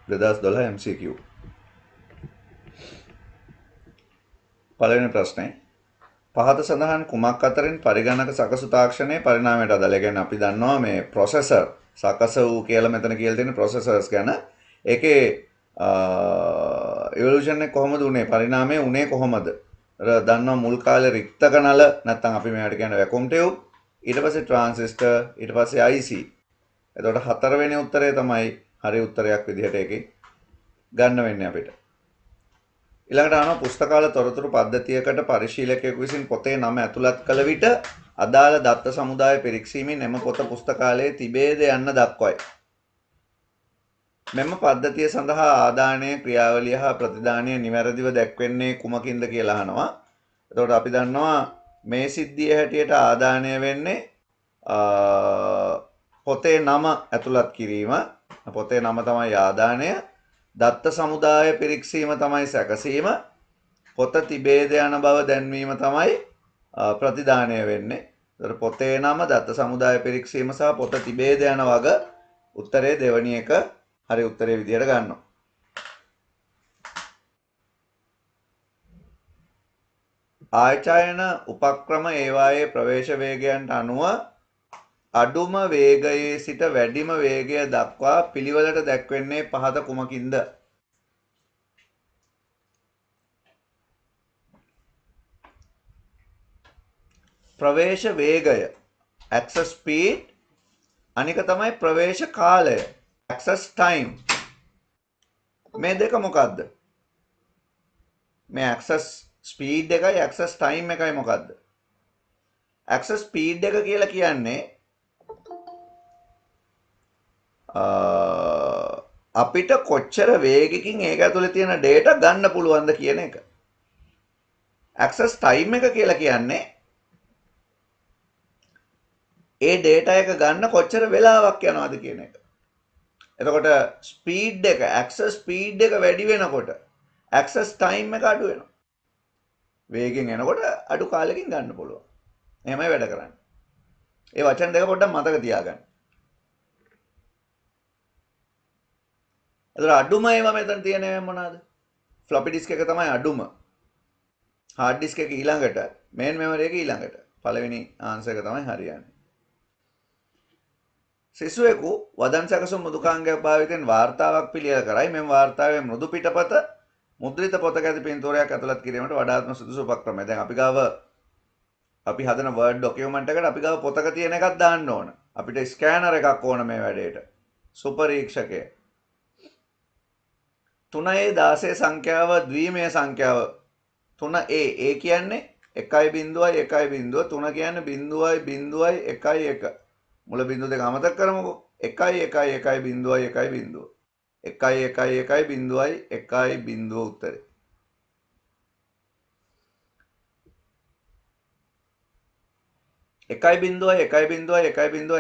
2012 MCQ. පළවෙනි ප්‍රශ්නේ පහත සඳහන් කුමක් අතරින් පරිගණක සකසු තාක්ෂණයේ පරිණාමයට අදාළ. ඒ කියන්නේ අපි දන්නවා මේ ප්‍රොසෙසර් සකස වූ කියලා මෙතන කියලා තියෙන ප්‍රොසෙසර්ස් ගැන. ඒකේ ඉවොලුෂන් එක කොහොමද උනේ? පරිණාමය උනේ කොහොමද? දන්නවා මුල් කාලේ රික්ත කණල නැත්නම් අපි මේවට කියන්නේ වැකුම් ටියුබ්, ඊට පස්සේ ට්‍රාන්සිස්ටර්, ඊට පස්සේ IC. එතකොට හතරවෙනි උත්තරය තමයි හරි උත්තරයක් විදිහට ඒකේ ගන්න වෙන්නේ අපිට. ඊළඟට අහනවා පුස්තකාල තොරතුරු පද්ධතියකට පරිශීලකයෙකු විසින් පොතේ නම ඇතුළත් කළ විට අදාළ දත්ත සමුදාය පිරික්සීමෙන් එම පොත පුස්තකාලයේ තිබේද යන්න දක්වයි. මෙම පද්ධතිය සඳහා ආදානය ක්‍රියාවලිය හා ප්‍රතිදානය නිවැරදිව දැක්වෙන්නේ කුමකින්ද කියලා අහනවා. එතකොට අපි දන්නවා මේ සිද්ධිය හැටියට ආදානය වෙන්නේ පොතේ නම ඇතුළත් කිරීම. පොතේ නම තමයි ආදානය. දත්ත සමුදාය පිරික්සීම තමයි සැකසීම. පොත තිබේද යන බව දැන්වීම තමයි ප්‍රතිදානය වෙන්නේ. එතකොට පොතේ නම, දත්ත සමුදාය පිරික්සීම සහ පොත තිබේද යන වග උත්තරේ දෙවැනි එක හරි උත්තරේ විදියට ගන්නවා. ආයචායන උපක්‍රම ඒවායේ ප්‍රවේශ වේගයන්ට අනුව අඩුම වේගයේ සිට වැඩිම වේගය දක්වා පිළිවෙලට දැක්වෙන්නේ පහත කුමකින්ද? ප්‍රවේශ වේගය access speed, අනික තමයි ප්‍රවේශ කාලය access time. මේ දෙක මොකද්ද? මේ access speed එකයි access time එකයි මොකද්ද? access speed එක කියලා කියන්නේ අපිට කොච්චර වේගකින් ඒක ඇතුලේ තියෙන data ගන්න පුළුවන්ද කියන එක. access time එක කියලා කියන්නේ ඒ data එක ගන්න කොච්චර වෙලාවක් යනවද කියන එක. එතකොට speed එක, access speed එක වැඩි වෙනකොට access time එක අඩු වෙනවා. වේගෙන් එනකොට අඩු කාලෙකින් ගන්න පුළුවන්. එහෙමයි වැඩ කරන්නේ. ඒ වචන දෙක පොඩ්ඩක් මතක තියාගන්න. එතකොට අඩුම ඒවා මෙතන තියෙනව මොනවාද? floppy disk එක තමයි අඩුම. hard disk එක ඊළඟට, main memory එක ඊළඟට. පළවෙනි ආන්සර් එක තමයි හරියන්නේ. සිසුවෙකු වදන් සැකසුම් මෘදුකාංගයක් භාවිතයෙන් වාර්තාවක් පිළියෙල කරයි. මෙම වාර්තාවේ මෘදු පිටපත මුද්‍රිත පොතක ඇති පින්තූරයක් ඇතුළත් කිරීමට වඩාත්ම සුදුසු උපක්‍රමය. දැන් අපි හදන Word document එකට අපි ගාව පොතක තියෙන එකක් දාන්න ඕන. අපිට ස්කෑනර් එකක් ඕන මේ වැඩේට. සුපරීක්ෂකය. 3A16 සංඛ්‍යාව ද්විමය සංඛ්‍යාව. 3A ඒ කියන්නේ 1.1.1 3 කියන්නේ 0.0.1 මුල බිංදු දෙක අමතක කරමුකෝ. 1.1.1.1 1.1.1.1 උත්තරේ. එකයි බිංදුවයි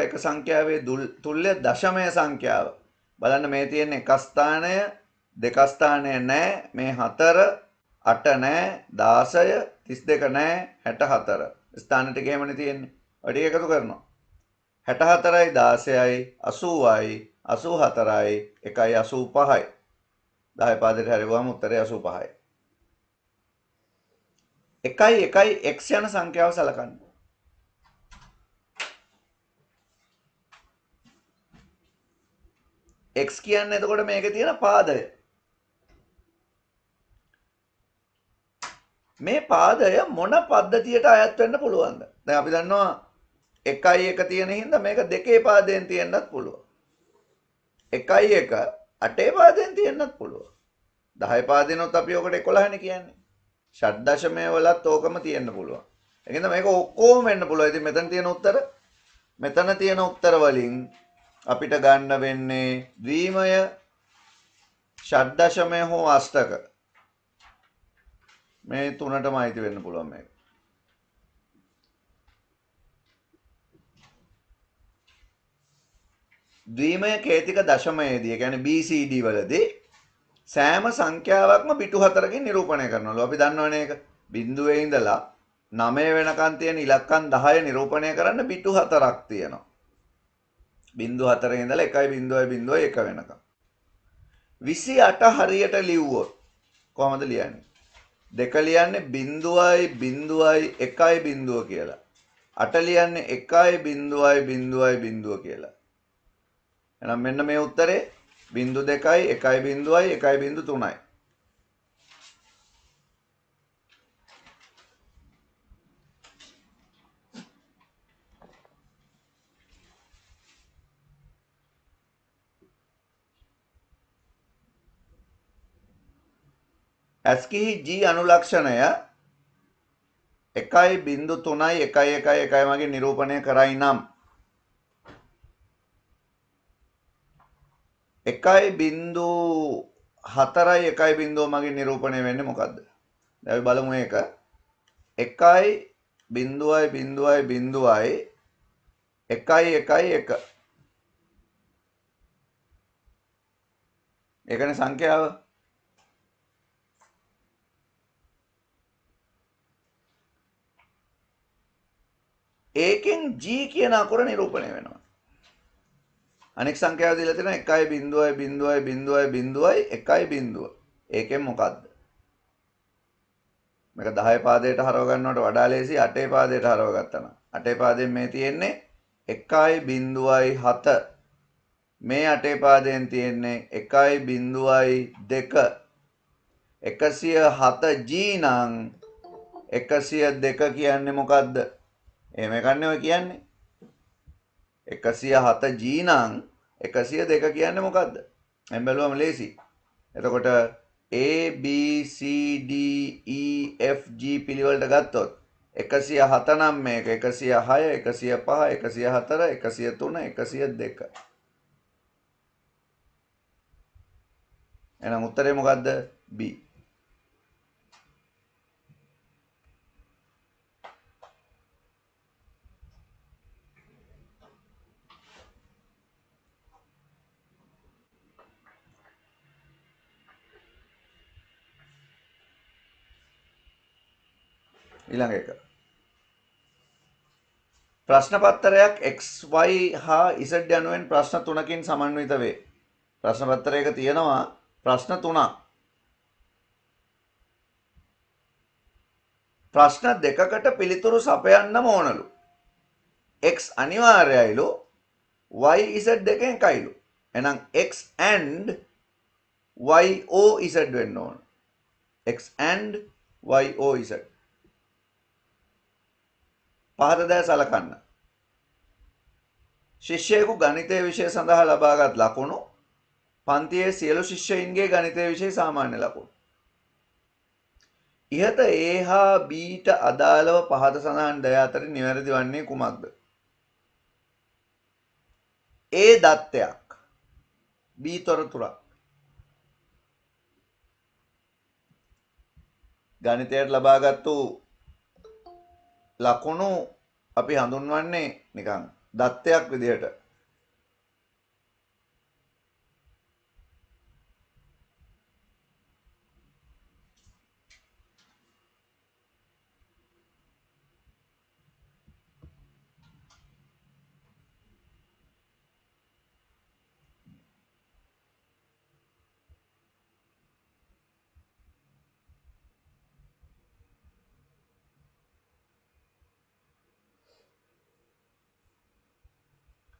එක සංඛ්‍යාවේ තුල්‍ය දශමය සංඛ්‍යාව. බලන්න මේ තියෙන එක ස්ථානය, දෙක ස්ථානය නැහැ, මේ 4, 8 නැහැ, 16, 32 නැහැ, 64. ස්ථාන ටික එහෙමනේ තියෙන්නේ. ඔය ටික එකතු කරනවා. 64යි 16යි 80යි 84යි 1යි 85යි. 10 පාදයට හැරෙවුවම උත්තරේ 85යි. 1යි x යන සංඛ්‍යාව සලකන්න. x කියන්නේ එතකොට මේකේ තියෙන පාදය. මේ පාදය මොන පද්ධතියට අයත් වෙන්න පුළුවන්ද? දැන් අපි දන්නවා 1 තියෙන හින්දා මේක 2 පාදයෙන් තියෙන්නත් පුළුවන්. 1 8 පාදයෙන් තියෙන්නත් පුළුවන්. 10 පාදෙනොත් අපි ඔකට 11නේ කියන්නේ. ෂඩ් දශමය වලත් ඕකම තියෙන්න පුළුවන්. ඒකින්ද මේක ඔක්කොම වෙන්න පුළුවන්. ඉතින් මෙතන තියෙන උත්තර වලින් අපිට ගන්න වෙන්නේ ද්විමය, ෂඩ් දශමය හෝ අෂ්ටක. මේ තුනටම අයිති වෙන්න පුළුවන් මේක. ද්විමය කේතික දශමයේදී, ඒ කියන්නේ BCD වලදී සෑම සංඛ්‍යාවක්ම පිටු 4කින් නිරූපණය කරනවලු. අපි දන්නවනේ ඒක. බිඳුවේ ඉඳලා 9 වෙනකන් තියෙන ඉලක්කම් 10 නිරූපණය කරන්න පිටු 4ක් තියෙනවා. බිඳු 4 ඉඳලා 1.0.1 වෙනකම්. 28 හරියට ලිව්වොත් කොහමද ලියන්නේ? දෙක ලියන්නේ 0.01 කියලා. 8 ලියන්නේ 1.0.0 කියලා. එහෙනම් මෙන්න මේ උත්තරේ 0.2යි 1.0යි 1.3යි. ඇස්කිහි G අනුලක්ෂණය 1.3යි 1.1යි මගින් නිරූපණය කරයි නම් 1.4යි 1.0 මගින් නිරූපණය වෙන්නේ මොකද්ද? දැන් අපි බලමු මේක. 1.0.0.1 1.1 ඒකනේ සංඛ්‍යාව. ඒකෙන් G කියන අකුර නිරූපණය වෙනවා. අනෙක් සංඛ්‍යාව දීලා තියෙනවා 1.0.0.1.0. ඒකෙන් මොකද්ද? මේක 10 පාදයට හරව ගන්නවට වඩා ලේසි 8 පාදයට හරව ගත්තා නම්. 8 පාදයෙන් මේ තියෙන්නේ 1.7. මේ 8 පාදයෙන් තියෙන්නේ 1.2. 107 G නම් 102 කියන්නේ මොකද්ද? එහෙම එකන්නේ ඔය කියන්නේ. 107 G නම් 102 කියන්නේ මොකද්ද? මම බැලුවම ලේසි. එතකොට A B C D E F G පිළිවෙලට ගත්තොත් 107 නම් මේක 106 105 104 103 102. එහෙනම් උත්තරේ මොකද්ද? B. ඊළඟ එක. ප්‍රශ්න පත්‍රයක් XY හා Z යනුවෙන් ප්‍රශ්න 3කින් සමන්විත වේ. ප්‍රශ්න පත්‍රයක තියෙනවා ප්‍රශ්න 3ක්. ප්‍රශ්න දෙකකට පිළිතුරු සපයන්නම ඕනලු. X අනිවාර්යයිලු Y Z දෙකෙන් එකයිලු. එහෙනම් X and Y O Z වෙන්න ඕන. X and Y O Z. පහත දෑ සලකන්න. ශිෂ්‍යයෙකු ගණිතය විෂය සඳහා ලබාගත් ලකුණු පන්තියේ සියලු ශිෂ්‍යයින්ගේ ගණිතය විෂය සාමාන්‍ය ලකුණු. ඉහත A හා B ට අදාළව පහත සඳහන් දය අතරින් නිවැරදි වන්නේ කුමක්ද? A දත්තයක් B තොරතුරක්. ගණිතයට ලබාගත්තු ලකුණු අපි හඳුන්වන්නේ නිකන් දත්තයක් විදිහට.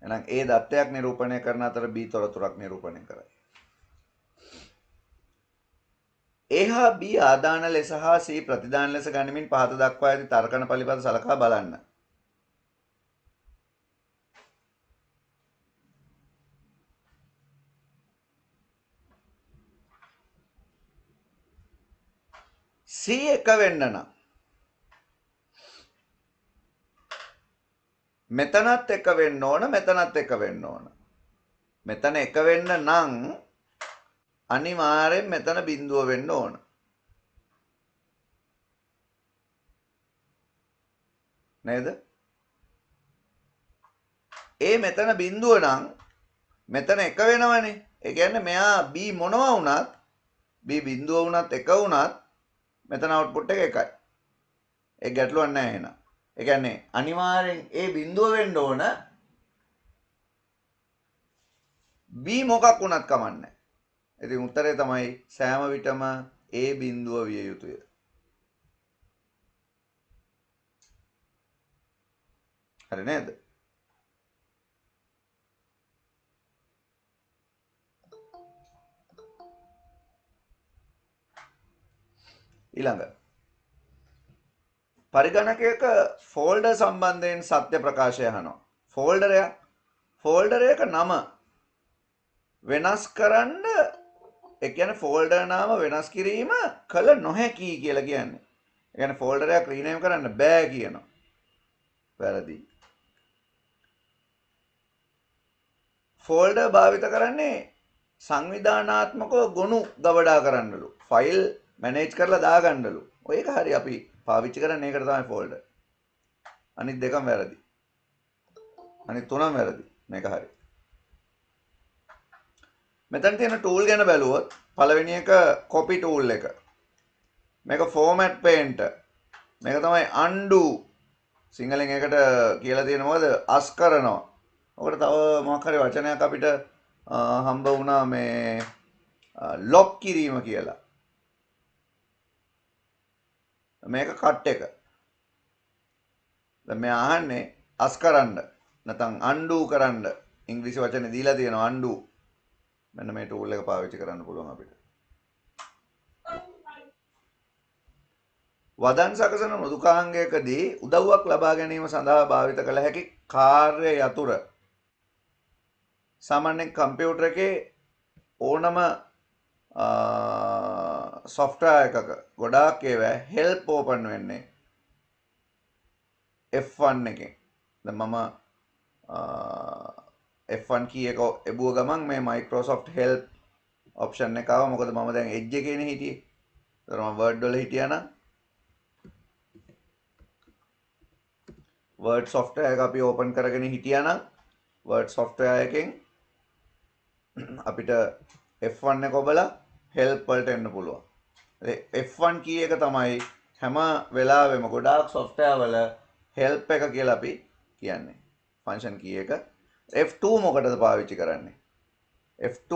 එහෙනම් A දත්තයක් නිරූපණය කරන අතර B තොරතුරක් නිරූපණය කරයි. A හා B ආදාන ලෙස හා C ප්‍රතිදාන ලෙස ගනිමින් පහත දක්වා ඇති තර්කන පරිපද සලකා බලන්න. C එක වෙන්න නම් මෙතනත් එක වෙන්න ඕන මෙතනත් එක වෙන්න ඕන. මෙතන එක වෙන්න නම් අනිවාර්යෙන් මෙතන බිඳුව වෙන්න ඕන. නේද? ඒ මෙතන බිඳුව නම් මෙතන එක වෙනවනේ. ඒ කියන්නේ මෙයා B මොනවා වුණත් B බිඳුව වුණත් එක වුණත් මෙතන අවුට්පුට් එක එකයි. ඒ ගැටලුවක් නැහැ එහෙනම්. ඒ කියන්නේ අනිවාර්යෙන් A බිඳුව වෙන්න ඕන B මොකක් වුණත් කමන්නේ. ඉතින් උත්තරේ තමයි සෑම විටම ඒ බිඳුව විය යුතුය. හරි නේද? ඊළඟ පරිගණකයක ෆෝල්ඩර් සම්බන්ධයෙන් සත්‍ය ප්‍රකාශය අහනවා. ෆෝල්ඩරයක නම වෙනස් කරන්න, ඒ කියන්නේ ෆෝල්ඩර් නාම වෙනස් කිරීම කළ නොහැකි කියලා කියන්නේ. ඒ කියන්නේ ෆෝල්ඩරයක් රීනේම් කරන්න බෑ කියනවා. වැරදි. ෆෝල්ඩර් භාවිත කරන්නේ සංවිධානාත්මකව ගොනු ගබඩා කරන්නලු. ෆයිල් මැනේජ් කරලා දාගන්නලු. ඔය එක හරි අපි පාවිච්චි කරන්නේ ඒකට තමයි ෆෝල්ඩර්. අනිත් දෙකම වැරදි. අනිත් තුනම වැරදි. මේක හරි. මෙතන තියෙන ටූල් ගැන බැලුවොත් පළවෙනි එක කොපි ටූල් එක. මේක ෆෝමැට් පේන්ට්. මේක තමයි undo. සිංහලෙන් එකට කියලා තියෙන මොකද? අස් කරනවා. ඔකට තව මොකක් හරි වචනයක් අපිට හම්බ වුණා මේ ලොක් කිරීම කියලා. මේක කට් එක. දැන් මේ අහන්නේ අස් කරන්න නැත්නම් undo කරන්න. ඉංග්‍රීසි වචනේ දීලා තියෙනවා undo. මෙන්න මේ ටූල් එක පාවිච්චි කරන්න පුළුවන් අපිට. වදන් සකසන මෘදුකාංගයකදී උදව්වක් ලබා ගැනීම සඳහා භාවිත කළ හැකි කාර්ය යතුර. සාමාන්‍යයෙන් කම්පියුටර් එකේ ඕනම software එකක ගොඩාක් ඒවා help open වෙන්නේ F1 එකෙන්. දැන් මම F1 key එක එබුව ගමන් මේ Microsoft help option එක ආවා. මොකද මම දැන් edge එකේනේ හිටියේ. ඒතර මම word වල හිටියා නම් word software එක අපි open කරගෙන හිටියා නම් word software එකෙන් අපිට F1 එක ඔබලා help වලට එන්න පුළුවන්. F1 key එක තමයි හැම වෙලාවෙම ගොඩාක් software වල help එක කියලා අපි කියන්නේ. function key එක. F2 මොකටද පාවිච්චි කරන්නේ? F2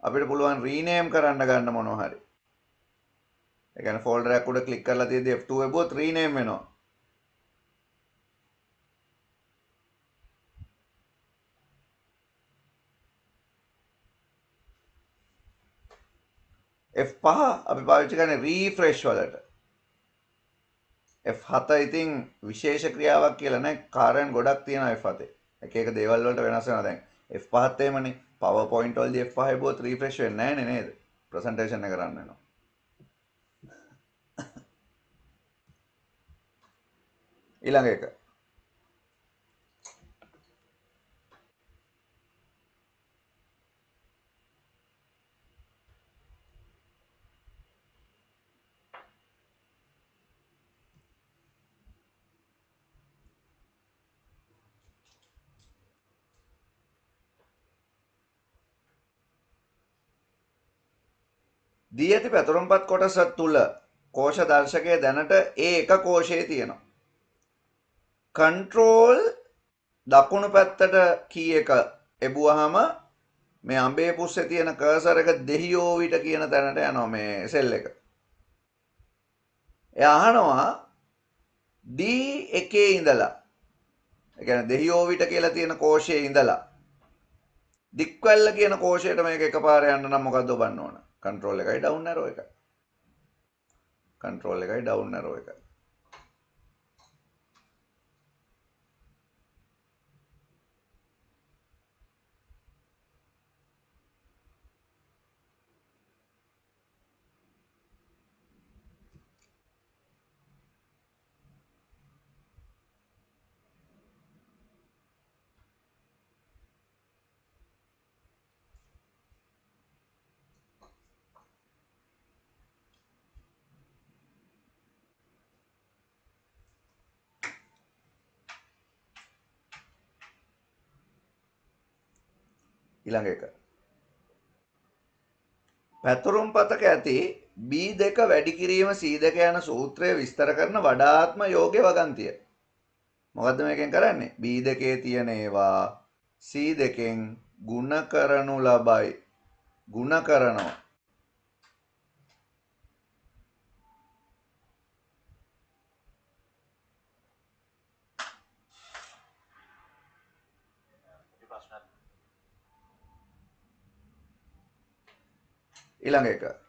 අපිට පුළුවන් rename කරන්න ගන්න මොනවා හරි. ඒ කියන්නේ folder එකක් උඩ click කරලා තියෙද්දි F2 එබුවොත් rename වෙනවා. F5 අපි පාවිච්චි කරන්නේ refresh වලට. F7 ඉතින් විශේෂ ක්‍රියාවක් කියලා නෑ. කාර්යයන් ගොඩක් තියෙනවා F7. එක එක දේවල් වලට වෙනස් වෙනවා. දැන් F5ත් එහෙමනේ. PowerPoint වලදී F5 එබුවොත් refresh වෙන්නේ නෑනේ නේද? presentation එක කරන්න වෙනවා. ඊළඟ එක. දී ඇති පැතුරුම්පත් කොටස තුල කෝෂ දර්ශකයේ දැනට ඒ එක කෝෂයේ තියෙනවා. control දකුණු පැත්තට කී එක එබුවාම මේ අඹේ පුස්සේ තියෙන කර්සර් එක දෙහියෝ විට කියන තැනට යනවා මේ සෙල් එක. එයා අහනවා D1 ඉඳලා, ඒ කියන්නේ දෙහියෝ විට කියලා තියෙන කෝෂයේ ඉඳලා දික්වැල්ල කියන කෝෂයට මේක එකපාර යන්න නම් මොකද්ද ඔබන්න ඕන? control එකයි down arrow එකයි. control එකයි down arrow එකයි. ඊළඟ එක. පැතුරුම්පතක ඇති B2 වැඩි කිරීම C2 යන සූත්‍රය විස්තර කරන වඩාත්ම යෝග්‍ය වගන්තිය. මොකද්ද මේකෙන් කරන්නේ? B2 තියෙන ඒවා C2 ගුණ කරනු ලබයි. ಗುಣ කරනවා. ඊළඟ එක.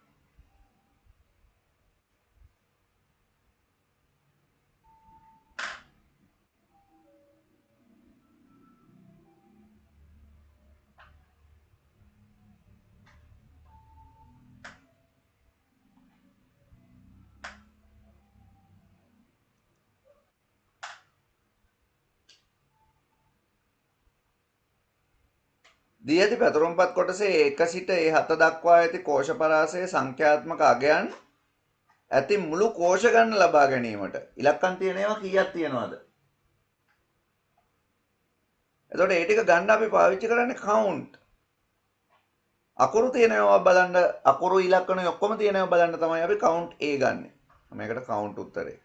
දී ඇති පැතුරුම්පත් කොටසේ 1 සිට E7 දක්වා ඇති කෝෂ පරාසයේ සංඛ්‍යාත්මක අගයන් ඇති මුළු කෝෂ ගණන ලබා ගැනීමට ඉලක්කම් තියෙන ඒවා කීයක් තියෙනවද? එතකොට ඒ ටික ගන්න අපි පාවිච්චි කරන්නේ count. අකුරු තියෙන ඒවා බලන්න, අකුරු ඉලක්කන ඔක්කොම තියෙන ඒවා බලන්න තමයි අපි count A ගන්නෙ. මේකට count උත්තරේ.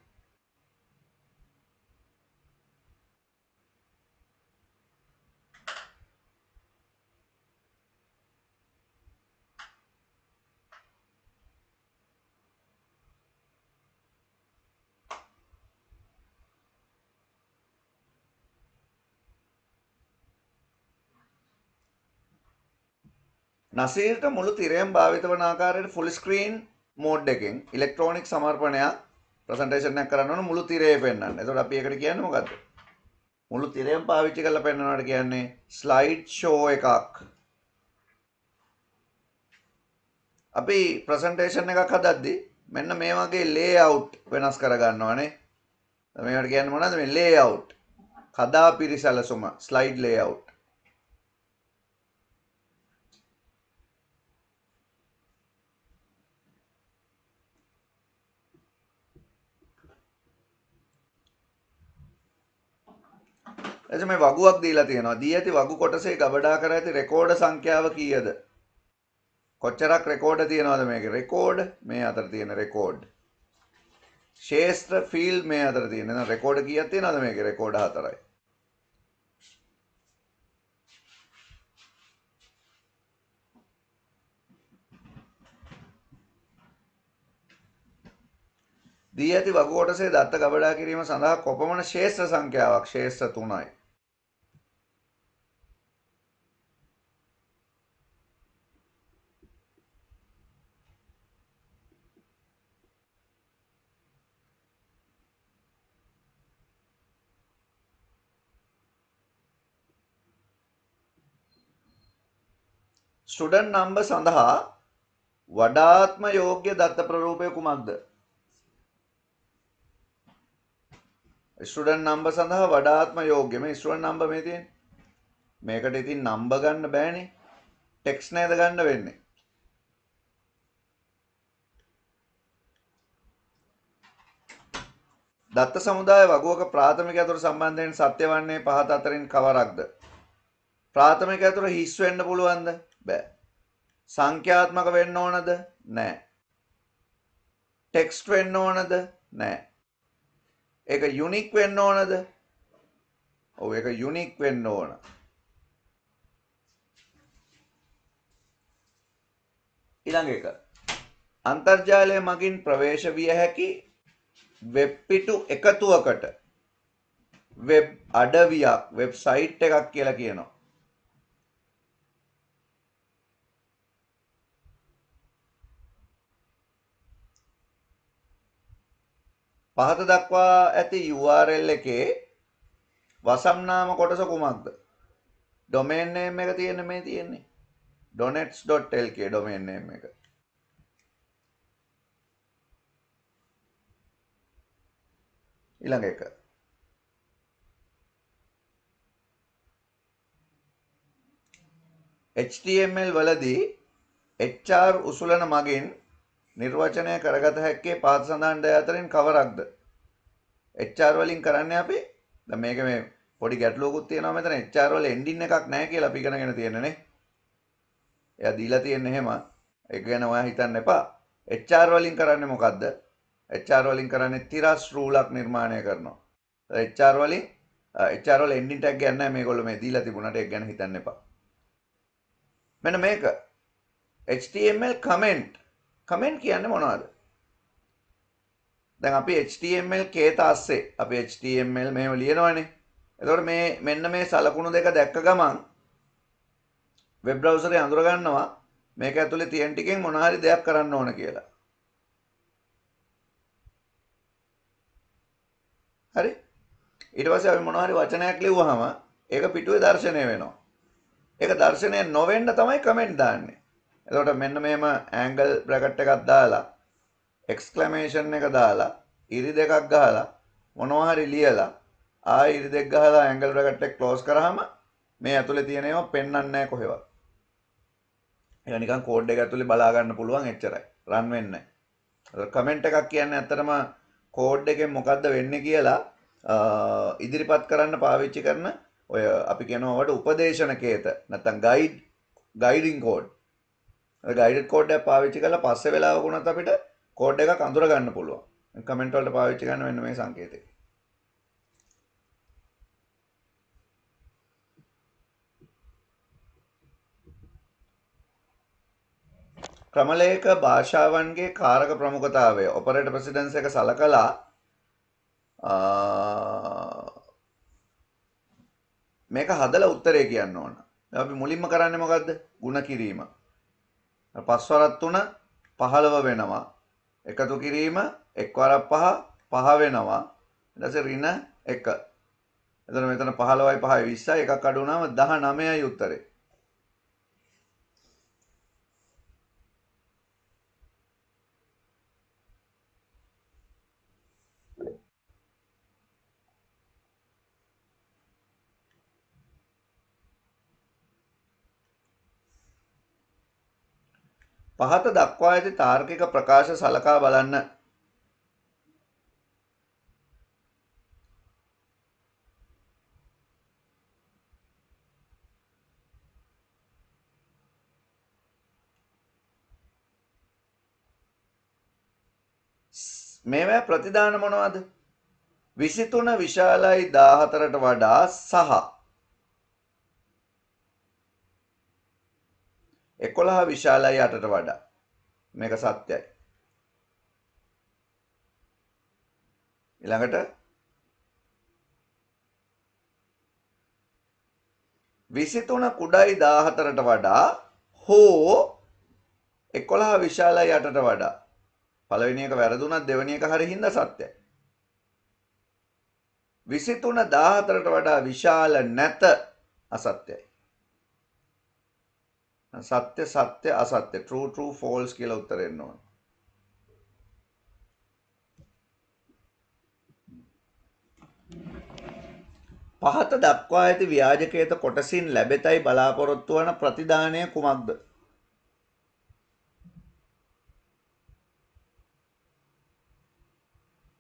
නසීර්ට මුළු තිරයෙන් භාවිත වන ආකාරයට ෆුල් ස්ක්‍රීන් මෝඩ් එකෙන් ඉලෙක්ට්‍රොනික සමර්පණයක් ප්‍රසන්ටේෂන් එකක් කරන්න ඕන මුළු තිරේ පෙන්වන්න. එතකොට අපි ඒකට කියන්නේ මොකද්ද? මුළු තිරයෙන් පාවිච්චි කරලා පෙන්වනවාට කියන්නේ ස්ලයිඩ් ෂෝ එකක්. අපි ප්‍රසන්ටේෂන් එකක් හදද්දී මෙන්න මේ වගේ ලේඅවුට් වෙනස් කර ගන්නවානේ. මේකට කියන්නේ මොනවද? මේ ලේඅවුට්. කදා පිරිසැලසුම ස්ලයිඩ් ලේඅවුට්. එතකොට මේ වගුවක් දීලා තියෙනවා. දී ඇති වගු කොටසේ ගබඩා කර ඇති රෙකෝඩ සංඛ්‍යාව කීයද? කොච්චරක් රෙකෝඩ තියෙනවද මේකේ? රෙකෝඩ මේ අතර තියෙන රෙකෝඩ්. ශේෂ්ත්‍ර ෆීල්ඩ් මේ අතර තියෙන. එහෙනම් රෙකෝඩ කීයක් තියෙනවද මේකේ? රෙකෝඩ 4යි. දී ඇති වගු කොටසේ දත්ත ගබඩා කිරීම සඳහා කොපමණ ශේෂ්ත්‍ර සංඛ්‍යාවක්? ශේෂ්ත්‍ර 3යි. ස්ටුඩන්ට් නම්බර් සඳහා වඩාත්ම යෝග්‍ය දත්ත ප්‍රරූපය කුමක්ද? ස්ටුඩන්ට් නම්බර් සඳහා වඩාත්ම යෝග්‍ය මේ ස්ටුඩන්ට් නම්බර් මේ තියෙන්නේ. මේකට ඉතින් නම්බර් ගන්න බෑනේ. ටෙක්ස්ට් නේද ගන්න වෙන්නේ. දත්ත සමුදාය වගුවක ප්‍රාථමික ඇතුර සම්බන්ධයෙන් සත්‍ය වන්නේ පහත අතරින් කවරක්ද? ප්‍රාථමික ඇතුර හිස් වෙන්න පුළුවන්ද? බෑ. සංඛ්‍යාත්මක වෙන්න ඕනද? නෑ. ටෙක්ස්ට් වෙන්න ඕනද? නෑ. ඒක යුනික් වෙන්න ඕනද? ඔව් ඒක යුනික් වෙන්න ඕන. ඊළඟ එක. අන්තර්ජාලය මගින් ප්‍රවේශ විය හැකි වෙබ් පිටු එකතුවකට වෙබ් අඩවියක් වෙබ්සයිට් එකක් කියලා කියනවා. පහත දක්වා ඇති URL එකේ වසම්නාම කොටස කුමක්ද? ඩොමේන් නේම් එක තියෙන්නේ මේ තියෙන්නේ. donets.lk ඩොමේන් නේම් එක. ඊළඟ එක. HTML වලදී HR උසුලන මගින් නිර්වචනය කරගත හැක්කේ පහත සඳහන් දය අතරින් කවරක්ද? HR වලින් කරන්නේ අපි දැන් මේක මේ පොඩි ගැටලුවකුත් තියෙනවා මෙතන HR වල එන්ඩින් එකක් නැහැ කියලා අපි ඉගෙනගෙන තියෙන්නේ නේ. එයා දීලා තියෙන්නේ එහෙම. ඒක ගැන ඔයා හිතන්න එපා. HR වලින් කරන්නේ මොකද්ද? HR වලින් කරන්නේ තිරස් රූලක් නිර්මාණය කරනවා. HR වලින් HR වල එන්ඩින් ටැග් ගන්න නැහැ මේගොල්ලෝ මේ දීලා තිබුණාට ඒක ගැන හිතන්න එපා. මෙන්න මේක HTML කමෙන්ට් කියන්නේ මොනවද? දැන් අපි HTML කේත ASCII අපි HTML මෙහෙම ලියනවනේ. එතකොට මේ මෙන්න මේ සලකුණු දෙක දැක්ක ගමන් වෙබ් බ්‍රවුසරේ අඳුර ගන්නවා මේක ඇතුලේ තියෙන ටිකෙන් මොන හරි දෙයක් කරන්න ඕන කියලා. හරි? ඊට පස්සේ අපි මොන හරි වචනයක් ලිව්වහම ඒක පිටුවේ දැర్శණය වෙනවා. ඒක දැర్శණය නොවෙන්න තමයි කමෙන්ට් දාන්නේ. එතකොට මෙන්න මෙහෙම ඇන්ගල් බ්‍රැකට් එකක් දාලා එක්ස්ක්ලමේෂන් එක දාලා ඉරි දෙකක් ගහලා මොනවා හරි ලියලා ආයෙ ඉරි දෙක ගහලා ඇන්ගල් බ්‍රැකට් එක ක්ලෝස් කරාම මේ ඇතුලේ තියෙන ඒවා පෙන්වන්නේ නැහැ කොහෙවත්. ඒක නිකන් කෝඩ් එක ඇතුලේ බලා ගන්න පුළුවන් එච්චරයි. රන් වෙන්නේ නැහැ. කමෙන්ට් එකක් කියන්නේ ඇත්තටම කෝඩ් එකෙන් මොකද්ද වෙන්නේ කියලා ඉදිරිපත් කරන්න පාවිච්චි කරන ඔය අපි කියනවා වට උපදේශන කේත නැත්නම් ගයිඩින් කෝඩ්. ගයිඩඩ් කෝඩ් එක පාවිච්චි කරලා පස්සේ වෙලාවක වුණත් අපිට කෝඩ් එකක් අඳුර ගන්න පුළුවන්. කමෙන්ට් වලට පාවිච්චි කරන මෙන්න මේ සංකේතය. ක්‍රමලේඛ භාෂාවන්ගේ කාරක ප්‍රමුඛතාවය ඔපරේටර් ප්‍රෙසිඩන්ස් එක සලකලා මේක හදලා උත්තරේ කියන්න ඕන. අපි මුලින්ම කරන්නේ මොකද්ද? ಗುಣ කිරීම. පස්වරක් 3 15 වෙනවා. එකතු කිරීම එක් වරක් 5 5 වෙනවා. ඊට පස්සේ ඍණ 1. එතන මෙතන 15යි 5යි 20යි එකක් අඩු වුණාම 19යි උත්තරේ. පහත දක්වා ඇති තාර්කික ප්‍රකාශ සලකා බලන්න. මේවා ප්‍රතිදාන මොනවද? 23 විශාලයි 14ට වඩා සහ 11 විශාලයි 8ට වඩා. මේක සත්‍යයි. ඊළඟට 23 කුඩයි 14ට වඩා හෝ 11 විශාලයි 8ට වඩා. පළවෙනි එක වැරදුනත් දෙවෙනි එක හරි හින්දා සත්‍යයි. 23 14ට වඩා විශාල නැත අසත්‍යයි. සත්‍ය සත්‍ය අසත්‍ය true false කියලා උත්තර එන්න ඕන. පහත දක්වා ඇති ව්‍යාජකේත කොටසින් ලැබෙතයි බලාපොරොත්තු වන ප්‍රතිදානය කුමක්ද?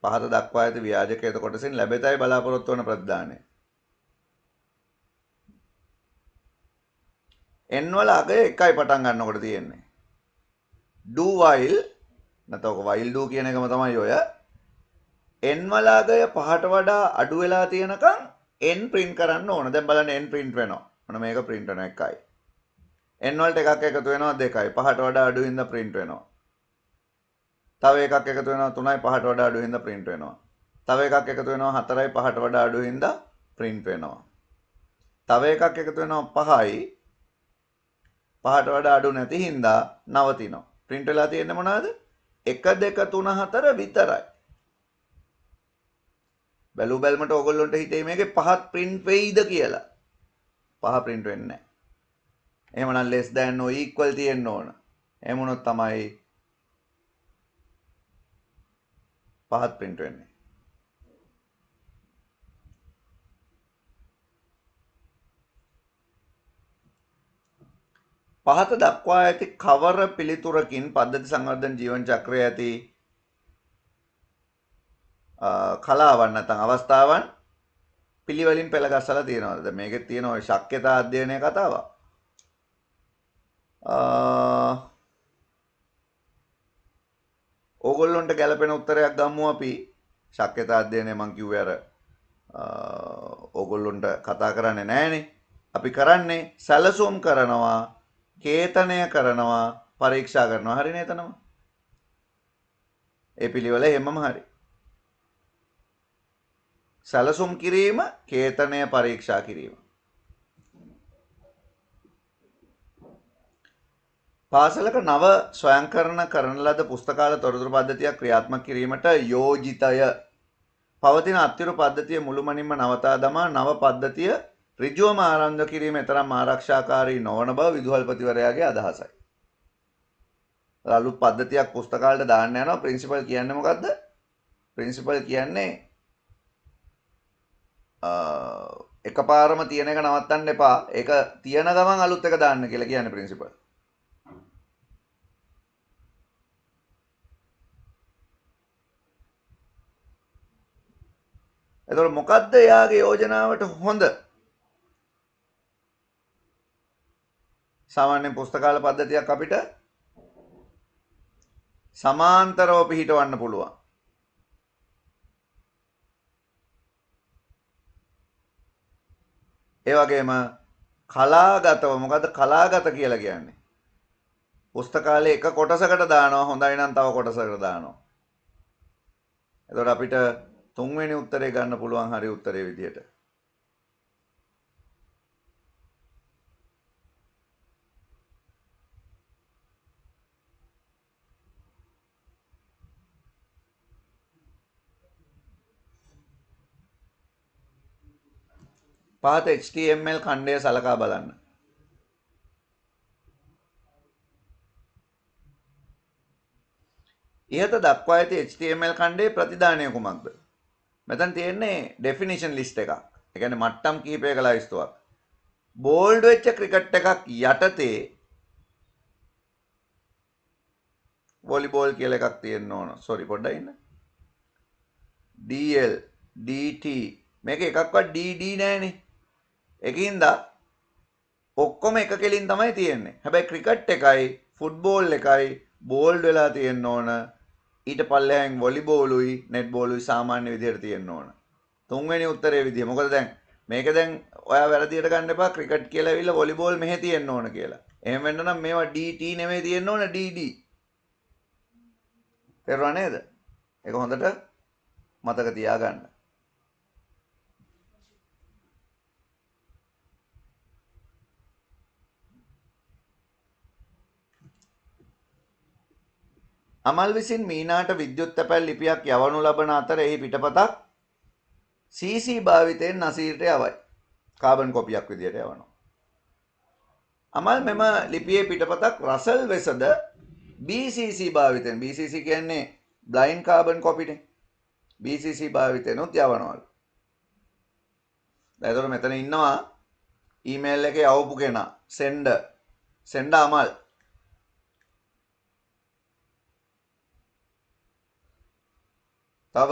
පහත දක්වා ඇති ව්‍යාජකේත කොටසින් ලැබෙතයි බලාපොරොත්තු වන ප්‍රතිදානය. n වල අගය 1යි පටන් ගන්නකොට තියෙන්නේ. do while නැත්නම් ඔක while do කියන එකම තමයි ඔය. n වල අගය 5ට වඩා අඩු වෙලා තියෙනකන් n print කරන්න ඕන. දැන් බලන්න n print වෙනවා. මොන මේක print වෙනවා 1යි. n වලට එකක් එකතු වෙනවා 2යි. 5ට වඩා අඩු හින්දා print වෙනවා. තව එකක් එකතු වෙනවා 3යි 5ට වඩා අඩු හින්දා print වෙනවා. තව එකක් එකතු වෙනවා 4යි 5ට වඩා අඩු හින්දා print වෙනවා. තව එකක් එකතු වෙනවා 5යි 5ට වඩා අඩු නැති හින්දා නවතිනවා. print වෙලා තියෙන්නේ මොනවාද? 1 2 3 4 විතරයි. බැලු බැලමට ඕගොල්ලොන්ට හිතේ මේකේ 5ක් print වෙයිද කියලා. 5 print වෙන්නේ නැහැ. එහෙමනම් less than or equal තියෙන්න ඕන. එහෙම වුණොත් තමයි 5ක් print වෙන්නේ. පහත දක්වා ඇති කවර පිළිතුරකින් පද්ධති සංවර්ධන ජීවන චක්‍රයේ ඇති කලාවන් නැත්නම් අවස්ථාවන් පිළිවෙලින් පෙළගස්සලා තියෙනවද? මේකේ තියෙන ඔය ශක්්‍යතා අධ්‍යයනයේ කතාවක්. ඕගොල්ලොන්ට ගැලපෙන උත්තරයක් ගමු අපි. ශක්්‍යතා අධ්‍යයනය මං කිව්වේ අර ඕගොල්ලොන්ට කතා කරන්නේ නැහනේ. අපි කරන්නේ සැලසුම් කරනවා, කේතනය කරනවා, පරීක්ෂා කරනවා. හරිනේ එතනම. ඒ පිළිවෙල හැමම හරි. සැලසුම් කිරීම, කේතනය පරීක්ෂා කිරීම. පාසලක නව ස්වයංකරණ කරන ලද පුස්තකාල තොරතුරු පද්ධතියක් ක්‍රියාත්මක කිරීමට යෝජිතය. පවතින අත්තිරු පද්ධතිය මුළුමනින්ම නවතා දමා නව පද්ධතිය ඍජුවම ආරම්භ කිරීම තරම් ආරක්ෂාකාරී නොවන බව විදුහල්පතිවරයාගේ අදහසයි. අලුත් පද්ධතියක් පුස්තකාලට දාන්න යනවා. ප්‍රින්සිපල් කියන්නේ මොකද්ද? ප්‍රින්සිපල් කියන්නේ එකපාරම තියෙන එක නවත්තන්න එපා. ඒක තියෙන ගමන් අලුත් එක දාන්න කියලා කියන්නේ ප්‍රින්සිපල්. එතකොට මොකද්ද එයාගේ යෝජනාවට හොඳ? සාමාන්‍ය පුස්තකාල පද්ධතියක් අපිට සමාන්තරව පිහිටවන්න පුළුවන්. ඒ වගේම කලාගතව මොකද්ද කලාගත කියලා කියන්නේ? පුස්තකාලේ එක කොටසකට දානවා හොඳයි නම් තව කොටසකට දානවා. එතකොට අපිට තුන්වෙනි උත්තරේ ගන්න පුළුවන් හරි උත්තරේ විදියට. පහත HTML ඛණ්ඩය සලකා බලන්න. ඉහත දක්වා ඇති HTML ඛණ්ඩයේ ප්‍රතිදානය කුමක්ද? මෙතන තියෙන්නේ ඩෙෆිනිෂන් ලිස්ට් එකක්. ඒ කියන්නේ මට්ටම් කිහිපයක ලයිස්තුවක්. බෝල්ඩ් වෙච්ච ක්‍රිකට් එකක් යටතේ වොලිබෝල් කියලා එකක් තියෙන්න ඕන. සෝරි පොඩ්ඩක් ඉන්න. DL DT මේක එකක්වත් DD නෑනේ. ඒකින්ද ඔක්කොම එක කෙලින් තමයි තියෙන්නේ. හැබැයි ක්‍රිකට් එකයි ෆුට්බෝල් එකයි බෝල්ඩ් වෙලා තියෙන්න ඕන. ඊට පල්ලෙහාන් වොලිබෝලුයි නෙට් බෝලුයි සාමාන්‍ය විදිහට තියෙන්න ඕන. තුන්වෙනි උත්තරේ විදිය. මොකද දැන් මේක දැන් ඔයා වැරදියට ගන්න එපා ක්‍රිකට් කියලා ඇවිල්ලා වොලිබෝල් මෙහෙ තියෙන්න ඕන කියලා. එහෙම වෙන්න නම් මේවා DT නෙමෙයි තියෙන්න ඕන DD. තේරුණා නේද? ඒක හොඳට මතක තියාගන්න. අමල් විසින් මීනාට විද්‍යුත් තැපැල් ලිපියක් යවනු ලබන අතර එහි පිටපතක් CC භාවිතයෙන් නසීරට යවයි. කාබන් කොපියක් විදියට යවනවා. අමල් මෙම ලිපියේ පිටපතක් රසල් වෙසද BCC භාවිතයෙන් BCC කියන්නේ බ්ලයින්ඩ් කාබන් කොපිනේ. BCC භාවිතයෙන් උත් යවනවලු. දැන් ඒතර මෙතන ඉන්නවා ඊමේල් එකේ යවපු කෙනා send අමල්. තව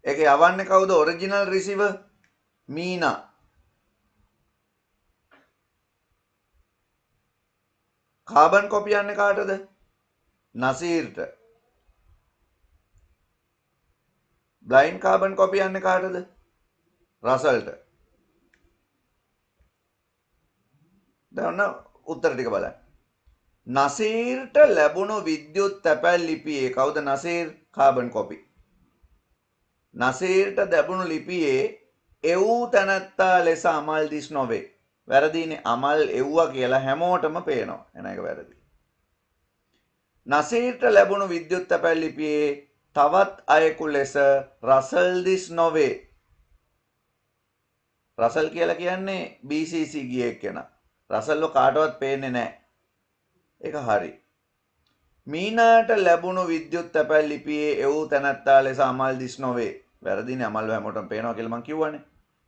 ඒක යවන්නේ කවුද? Original receiver Meena. Carbon copy යන්නේ කාටද? නසීර්ට. බ්ලයින්ඩ් කාබන් කොපි යන්නේ කාටද? රසල්ට. දැන් උත්තර ටික බලන්න. නසීර්ට ලැබුණු විද්‍යුත් තැපැල් ලිපියේ කවුද නසීර්? Carbon copy. නසීර්ට ලැබුණු ලිපියේ එවූ තැනැත්තා ලෙස අමල් දිස් නොවේ. වැරදීනේ. අමල් එව්වා කියලා හැමෝටම පේනවා. එන එක වැරදි. නසීර්ට ලැබුණු විද්‍යුත් තැපැල් ලිපියේ තවත් අයෙකු ලෙස රසල් දිස් නොවේ. රසල් කියලා කියන්නේ BCC ගියේ කෙනා. රසල්ව කාටවත් පේන්නේ නැහැ. ඒක හරි. මීනාට ලැබුණු විද්‍යුත් තැපැල් ලිපියේ එවූ තැනැත්තා ලෙස අමල් දිස් නොවේ. වැරදිනේ. අමල් හැමෝටම පේනවා කියලා මං කිව්වනේ.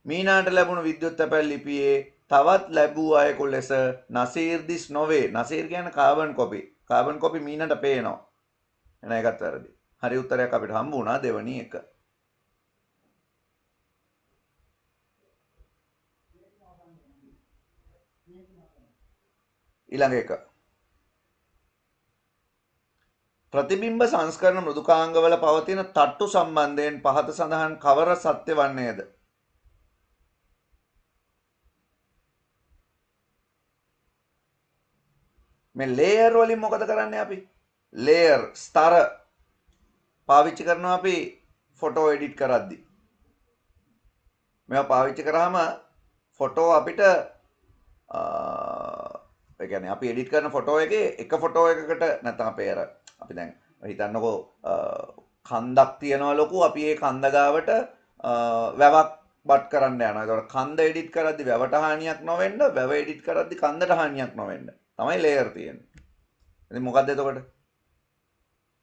මීනාට ලැබුණු විද්‍යුත් තැපැල් ලිපියේ තවත් ලැබූ අයෙකු ලෙස නසීර් දිස් නොවේ. නසීර් කියන්නේ කාබන් කොපි. කාබන් කොපි මීනාට පේනවා. එන එකත් වැරදි. හරි උත්තරයක් අපිට හම්බ වුණා දෙවැනි එක. ඊළඟ එක. ප්‍රතිබිම්බ සංස්කරණ මෘදුකාංගවල පවතින තට්ටු සම්බන්ධයෙන් පහත සඳහන් කවර සත්‍ය වන්නේද? මේ ලේයර් වලින් මොකද කරන්නේ අපි? ලේයර් ස්තර පාවිච්චි කරනවා අපි ෆොටෝ එඩිට් කරද්දී. මේවා පාවිච්චි කරාම ෆොටෝ අපිට ඒ කියන්නේ අපි එඩිට් කරන ෆොටෝ එකේ එක ෆොටෝ එකකට නැත්නම් අපේ අර අපි දැන් හිතන්නකෝ කන්දක් තියනවා ලොකු අපි ඒ කන්ද ගාවට වැවක් බට් කරන්න යනවා. ඒතකොට කන්ද එඩිට් කරද්දි වැවට හානියක් නොවෙන්න, වැව එඩිට් කරද්දි කන්දට හානියක් නොවෙන්න. තමයි ලේයර් තියෙන්නේ. ඉතින් මොකද්ද එතකොට?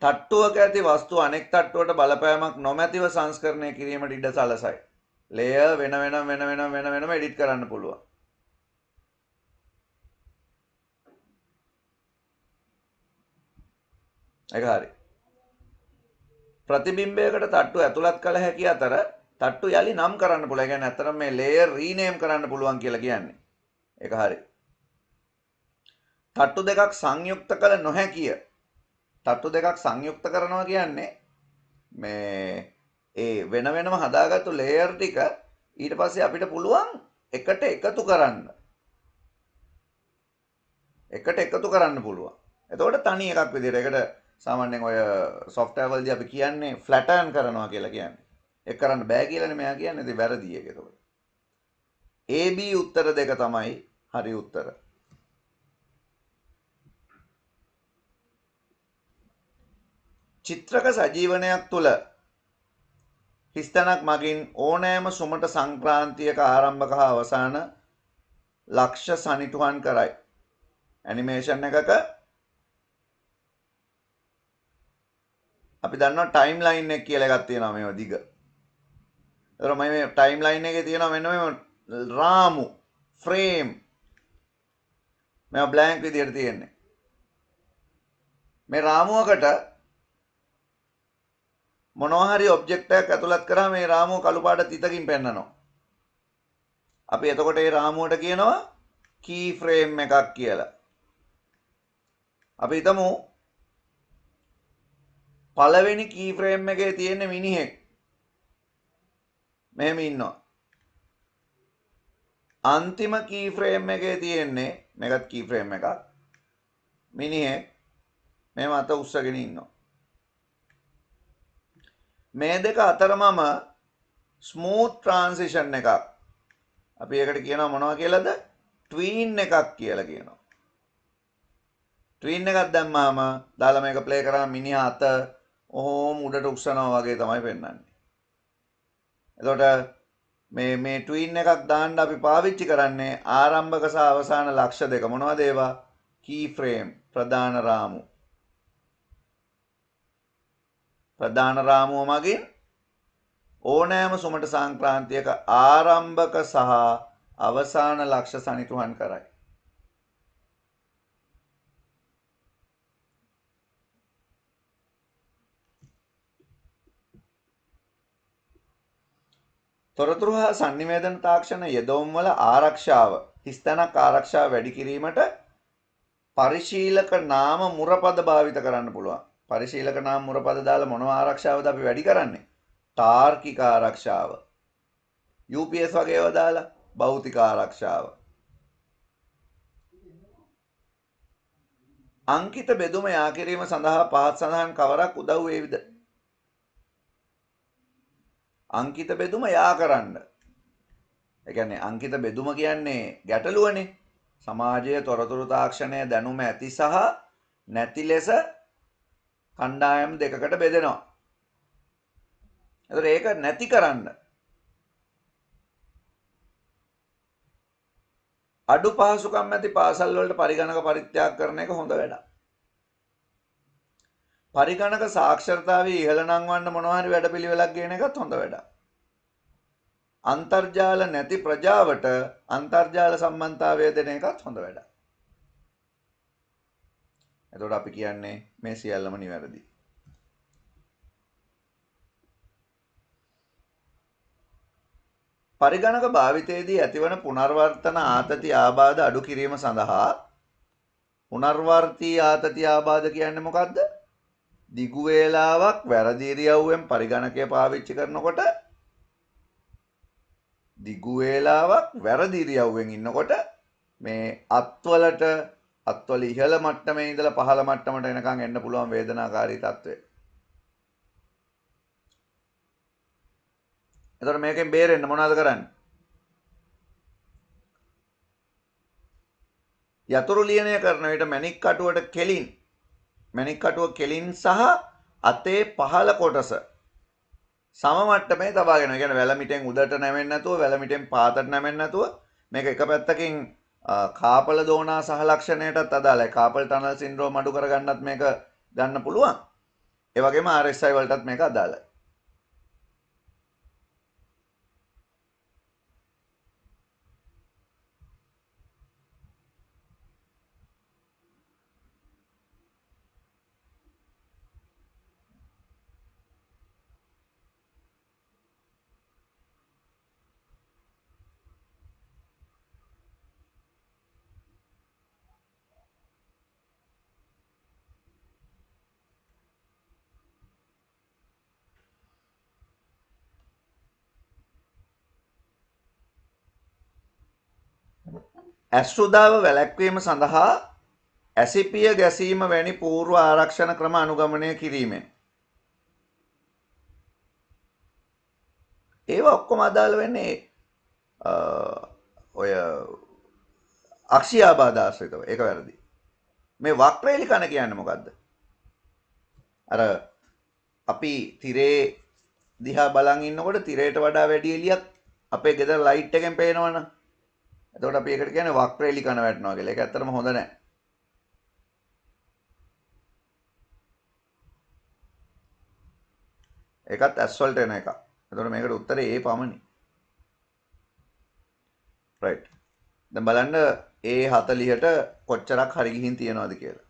තට්ටුවක ඇති වස්තු අනෙක් තට්ටුවට බලපෑමක් නොමැතිව සංස්කරණය කිරීමට ඉඩ සලසයි. ලේයර් වෙන වෙනම එඩිට් කරන්න පුළුවන්. ඒක හරි. ප්‍රතිබිම්බයකට තට්ටු ඇතුළත් කළ හැකි අතර තට්ටු යලි නම් කරන්න පුළුවන්. ඒ කියන්නේ අතරම මේ ලේයර් රීනේම් කරන්න පුළුවන් කියලා කියන්නේ. ඒක හරි. තට්ටු දෙකක් සංයුක්ත කළ නොහැකිය. තට්ටු දෙකක් සංයුක්ත කරනවා කියන්නේ මේ ඒ වෙන වෙනම හදාගත්තු ලේයර් ටික ඊට පස්සේ අපිට පුළුවන් එකට එකතු කරන්න. එකට එකතු කරන්න පුළුවන්. එතකොට තනි එකක් විදිහට ඒකට සාමාන්‍යයෙන් ඔය software වලදී අපි කියන්නේ flatten කරනවා කියලා කියන්නේ. ඒක කරන්න බෑ කියලානේ මෙයා කියන්නේ. ඉතින් වැරදි ඒක එතකොට. AB උත්තර දෙක තමයි හරි උත්තර. චිත්‍රක සජීවනයක් තුළ හිස්තැනක් මගින් ඕනෑම සුමට සංක්‍රාන්තියක ආරම්භක හා අවසාන ලක්ෂ සනිටුහන් කරයි. ඇනිමේෂන් එකක අපි දන්නවා ටයිම් ලයින් එක කියලා එකක් තියෙනවා මේව දිග. ඒතර මේ ටයිම් ලයින් එකේ තියෙනවා මෙන්න මේ රාමු ෆ්‍රේම් මේවා බ්ලැන්ක් විදියට තියෙන්නේ. මේ රාමුවකට මොනවා හරි ඔබ්ජෙක්ට් එකක් ඇතුළත් කරාම මේ රාමුව කළු පාට තිතකින් පෙන්නනවා. අපි එතකොට මේ රාමුවට කියනවා කී ෆ්‍රේම් එකක් කියලා. අපි හිතමු පළවෙනි කී ෆ්‍රේම් එකේ තියෙන මිනිහෙක් මෙහෙම ඉන්නවා. අන්තිම කී ෆ්‍රේම් එකේ තියෙන්නේ මේකත් කී ෆ්‍රේම් එකක්. මිනිහෙක් මෙහෙම අත උස්සගෙන ඉන්නවා. මේ දෙක අතරමම ස්මූත් ට්‍රාන්සිෂන් එකක්. අපි ඒකට කියනවා මොනවා කියලාද? ට්වීන් එකක් කියලා කියනවා. ට්වීන් එකක් දැම්මාම දාලා මේක ප්ලේ කරාම මිනිහා අත ඔහොම උඩට උස්සනවා වගේ තමයි පෙන්වන්නේ. එතකොට මේ ට්වීන් එකක් දාන්න අපි පාවිච්චි කරන්නේ ආරම්භක සහ අවසාන ලක්ෂ දෙක. මොනවද ඒවා? කී ෆ්‍රේම්, ප්‍රධාන රාමු. ප්‍රධාන රාමුව මගින් ඕනෑම සුමට සංක්‍රාන්තියක ආරම්භක සහ අවසාන ලක්ෂ සනිටුහන් කරයි. තොරතුරු හා sannivedana තාක්ෂණ යෙදවුම් වල ආරක්ෂාව හිස්තැනක් ආරක්ෂාව වැඩි කිරීමට පරිශීලක නාම මුරපද භාවිත කරන්න පුළුවන්. පරිශීලක නාම මුරපද දාලා මොනවා ආරක්ෂාවද අපි වැඩි කරන්නේ? තාර්කික ආරක්ෂාව. UPS වගේ ඒවා දාලා භෞතික ආරක්ෂාව. අංකිත බෙදුම යා කිරීම සඳහා පහත් සඳහන් කවරක් උදව් වේවිද? අංකිත බෙදුම යා කරන්න. ඒ කියන්නේ අංකිත බෙදුම කියන්නේ ගැටලුවනේ. සමාජයේ තොරතුරු තාක්ෂණය දැනුම ඇති සහ නැති ලෙස කණ්ඩායම් දෙකකට බෙදෙනවා. ඒතර ඒක නැති කරන්න අඩු පහසුකම් ඇති පාසල් වලට පරිගණක පරිත්‍යාග කරන එක හොඳ වැඩක්. පරිගණක සාක්ෂරතාවයේ ඉහළ නංවන්න මොනවා හරි වැඩපිළිවෙලක් ගේන එකත් හොඳ වැඩක්. අන්තර්ජාල නැති ප්‍රජාවට අන්තර්ජාල සම්බන්ධතාවය දෙන එකත් හොඳ වැඩක්. එතකොට අපි කියන්නේ මේ සියල්ලම නිවැරදි. පරිගණක භාවිතයේදී ඇතිවන පුනර්වර්තන ආතති ආබාධ අඩු කිරීම සඳහා පුනර්වර්තී ආතති ආබාධ කියන්නේ මොකක්ද? දිගු වේලාවක් වැරදි ඉරියව්වෙන් පරිගණකය පාවිච්චි කරනකොට දිගු වේලාවක් වැරදි ඉරියව්වෙන් ඉන්නකොට මේ අත්වලට අත්වල ඉහළ මට්ටමේ ඉඳලා පහළ මට්ටමට එනකන් එන්න පුළුවන් වේදනාකාරී තත්ත්වය. එතකොට මේකෙන් බේරෙන්න මොනවද කරන්නේ? යතුරු ලියනය කරන විට මැණික් කටුවට කෙලින් මැණික් කටුව කෙලින් සහ අතේ පහළ කොටස සම මට්ටමේ තබාගෙන. ඒ කියන්නේ වැලමිටෙන් උඩට නැවෙන්නේ නැතුව වැලමිටෙන් පාතට නැවෙන්නේ නැතුව මේක එක පැත්තකින් කාපල දෝනා සහ ලක්ෂණයටත් අදාළයි. කාපල් ටනල් සින්ඩ්‍රෝම් අඩු කරගන්නත් මේක ගන්න පුළුවන්. ඒ වගේම RSI වලටත් මේක අදාළයි. ඇස්රුදාව වැළැක්වීම සඳහා ඇසිපිය ගැසීම වැනි පූර්ව ආරක්ෂණ ක්‍රම අනුගමනය කිරීමෙන් ඒවා ඔක්කොම අදාළ වෙන්නේ ඔය අක්ෂියාබාධ ආශ්‍රිතව. ඒක වැරදි. මේ වක්‍රේලි කණ කියන්නේ මොකද්ද? අර අපි තිරේ දිහා බලන් ඉන්නකොට තිරේට වඩා වැඩි එළියක් අපේ ගෙදර ලයිට් එකෙන් පේනවනේ. එතකොට අපි ඒකට කියන්නේ වක්‍රේලි කණ වැටෙනවා කියලා. ඒක ඇත්තටම හොඳ නැහැ. ඒකත් ඇස් වලට එන එකක්. එතකොට මේකට උත්තරේ ඒ පමණයි. රයිට්. දැන් බලන්න A40ට කොච්චරක් හරි ගිහින් තියනවද කියලා.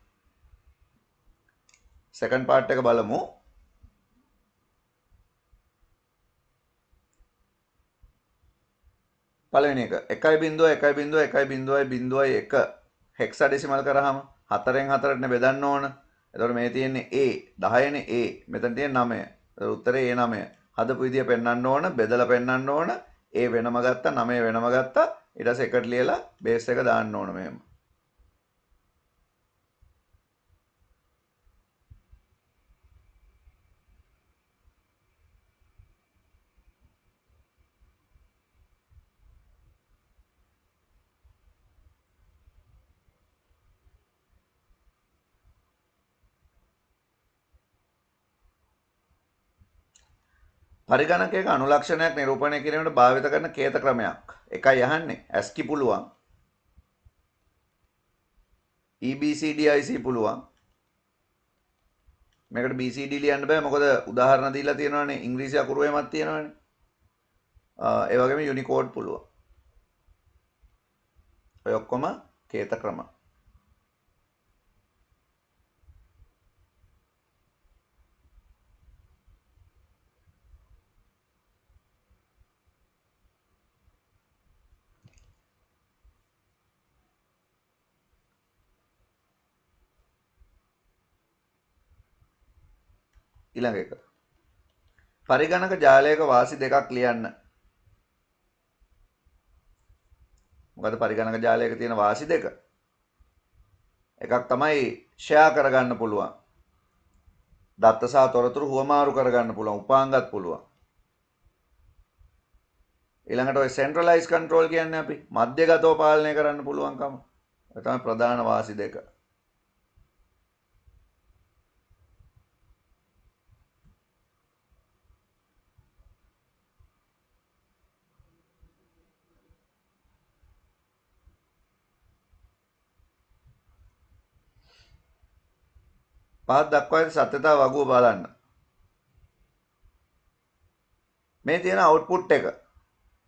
සෙකන්ඩ් පාර්ට් එක බලමු. පළවෙනි එක 1.1.1.1 හෙක්සාඩෙසිමල් කරාම 4න් 4ට බෙදන්න ඕන. එතකොට මේ තියෙන්නේ A 10නේ A. මෙතන තියෙන්නේ 9. එතකොට උත්තරේ A9. හදපු විදිය පෙන්වන්න ඕන, බෙදලා පෙන්වන්න ඕන. A වෙනම ගත්තා, 9 වෙනම ගත්තා. ඊට පස්සේ එකට ලියලා බේස් එක දාන්න ඕන මෙහෙම. පරිගණකයක අනුලක්ෂණයක් නිරූපණය කිරීමට භාවිත කරන කේත ක්‍රමයක්. එකයි අහන්නේ. ASCII පුළුවන්. EBCDIC පුළුවන්. මේකට BCD ලියන්න බෑ මොකද උදාහරණ දීලා තියෙනවානේ ඉංග්‍රීසි අකුරු එහෙමත් තියෙනවානේ. ඒ වගේම යුනිකෝඩ් පුළුවන්. ඔය ඔක්කොම කේත ක්‍රම. ඊළඟ එක. පරිගණක ජාලයක වාසි දෙකක් ලියන්න. මොකද පරිගණක ජාලයක තියෙන වාසි දෙක. එකක් තමයි ෂෙයා කරගන්න පුළුවන්. දත්ත සහ තොරතුරු හුවමාරු කරගන්න පුළුවන්. උපාංගත් පුළුවන්. ඊළඟට ඔය සෙන්ට්‍රලයිස් කන්ට්‍රෝල් කියන්නේ අපි මධ්‍යගතව පාලනය කරන්න පුළුවන්කම. ඒ තමයි ප්‍රධාන වාසි දෙක. පහත් දක්වා ඇති සත්‍යතා වගුව බලන්න. මේ තියෙන අවුට්පුට් එක.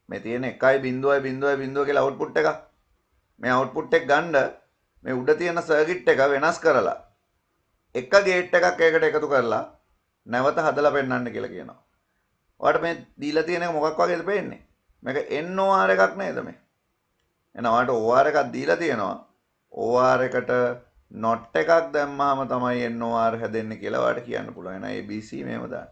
මේ තියෙන 1.0.0 කියලා අවුට්පුට් එක. මේ අවුට්පුට් එක ගන්න මේ උඩ තියෙන සර්කිට් එක වෙනස් කරලා එක ගේට් එකක් ඒකට එකතු කරලා නැවත හදලා පෙන්නන්න කියලා කියනවා. ඔයාලට මේ දීලා තියෙන එක මොකක් වගේද පේන්නේ? මේක NOR එකක් නේද මේ? එහෙනම් ඔයාලට OR එකක් දීලා තියෙනවා. OR එකට not එකක් දැම්මහම තමයි NOR හැදෙන්නේ කියලා ඔයාලට කියන්න පුළුවන්. එහෙනම් ABC මේව දාන්න.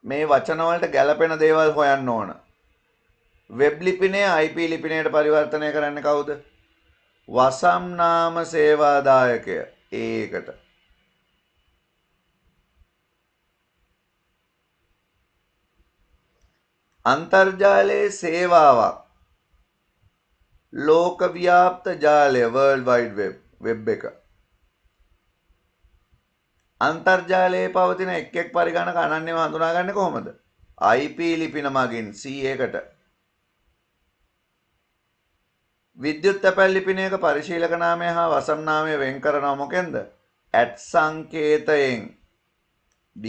මේ වචන වලට ගැළපෙන දේවල් හොයන්න ඕන. වෙබ් ලිපිනය IP ලිපිනයට පරිවර්තනය කරන්නේ කවුද? වසම් නාම සේවාදායකය. ඒකට අන්තර්ජාලයේ සේවාවක් ලෝක ව්‍යාප්ත ජාලය World Wide Web වෙබ් එක. අන්තර්ජාලයේ පවතින එක් පරිගණක අනන්‍යව හඳුනාගන්නේ කොහොමද? IP ලිපින මගින් C1කට. විද්‍යුත් තැපැල් ලිපිනයක පරිශීලක නාමය හා වසම් නාමය වෙන් කරනවා මොකෙන්ද? @සංකේතයෙන් D.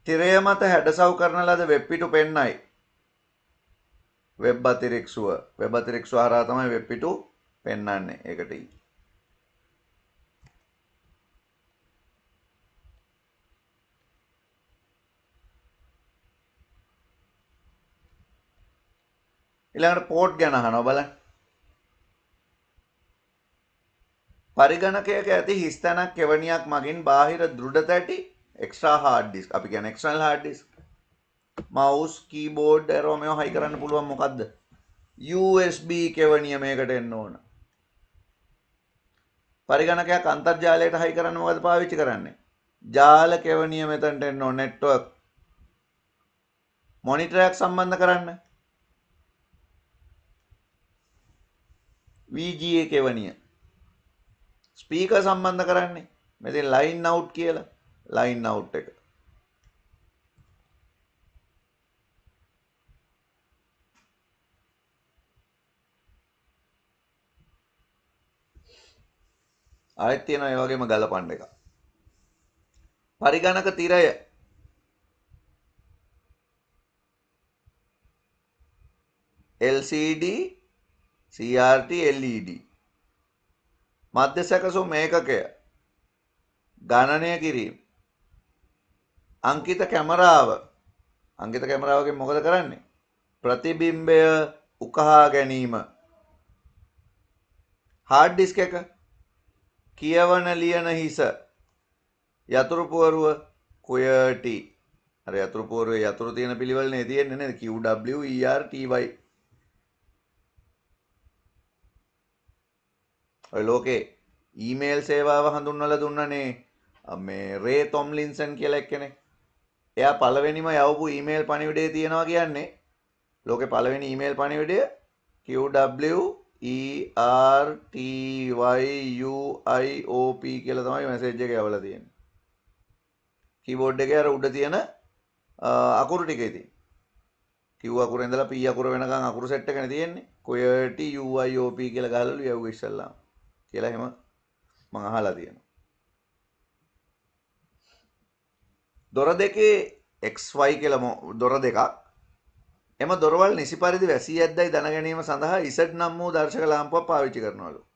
තිරය මත හැඩසව් කරන ලද වෙබ් පිටු පෙන්නයි. වෙබ් අතිරික්ෂුව. වෙබ් අතිරික්ෂුව හරහා තමයි වෙබ් පිටු පෙන්වන්නේ. ඒකට ඊළඟට පෝට් ගැන අහනවා බලන්න. පරිගණකයක ඇති හිස්තැනක් කෙවණියක් මගින් බාහිර දෘඩ තැටි එක්ස්ට්‍රා හાર્ඩ් ඩිස්ක් අපි කියන්නේ external hard disc mouse keyboard arrow මේවා හයි කරන්න පුළුවන් මොකද්ද? USB කෙවණිය මේකට එන්න ඕන. පරිගණකයක් අන්තර්ජාලයට හයි කරන්න මොකද පාවිච්චි කරන්නේ? ජාල කෙවණිය මෙතනට එන්න ඕන. නෙට්වර්ක් මොනිටරයක් සම්බන්ධ කරන්න VGA කෙවණිය. ස්පීකර් සම්බන්ධ කරන්නේ මෙතන ලයින් අවුට් කියලා ලයින් අවුට් එක. ආයෙත් තියෙනවා ඒ වගේම ගලපන්න එක. පරිගණක තිරය LCD CRT LED මධ්‍ය සැකසුම් ඒකකය ගණනය කිරීම අංකිත කැමරාවකින් මොකද කරන්නේ? ප්‍රතිබිම්බය උකහා ගැනීම. හાર્ඩ් ඩිස්ක් එක කියවන ලියන හිස යතුරු පුවරුව QWERTY. අර යතුරු පුවරුවේ යතුරු තියෙන පිළිවෙලනේ තියෙන්නේ නේද? QWERTY. ඔය ලෝකේ ඊමේල් සේවාව හඳුන්වලා දුන්නනේ මේ රේ තොම්ලින්සන් කියලා එක්කෙනෙක්. එයා පළවෙනිම යවපු ඊමේල් පණිවිඩය තියෙනවා කියන්නේ ලෝකේ පළවෙනි ඊමේල් පණිවිඩය QWERTYUIOP කියලා තමයි මැසේජ් එක යවලා තියෙන්නේ. කීබෝඩ් එකේ අර උඩ තියෙන අකුරු ටික ඉතින් Q අකුර ඉඳලා P අකුර වෙනකන් අකුරු සෙට් එකනේ තියෙන්නේ. QWERTY UIOP කියලා ගහලලු යවුව ඉස්සල්ලාම. කියලා එහෙම මම අහලා තියෙනවා. දොර දෙකේ XY කියලා දොර දෙකක්. එම දොරවල් නිසි පරිදි වැසී ඇද්දයි දැන ගැනීම සඳහා Z නම් වූ දර්ශක ලාම්පුවක් පාවිච්චි කරනවලු.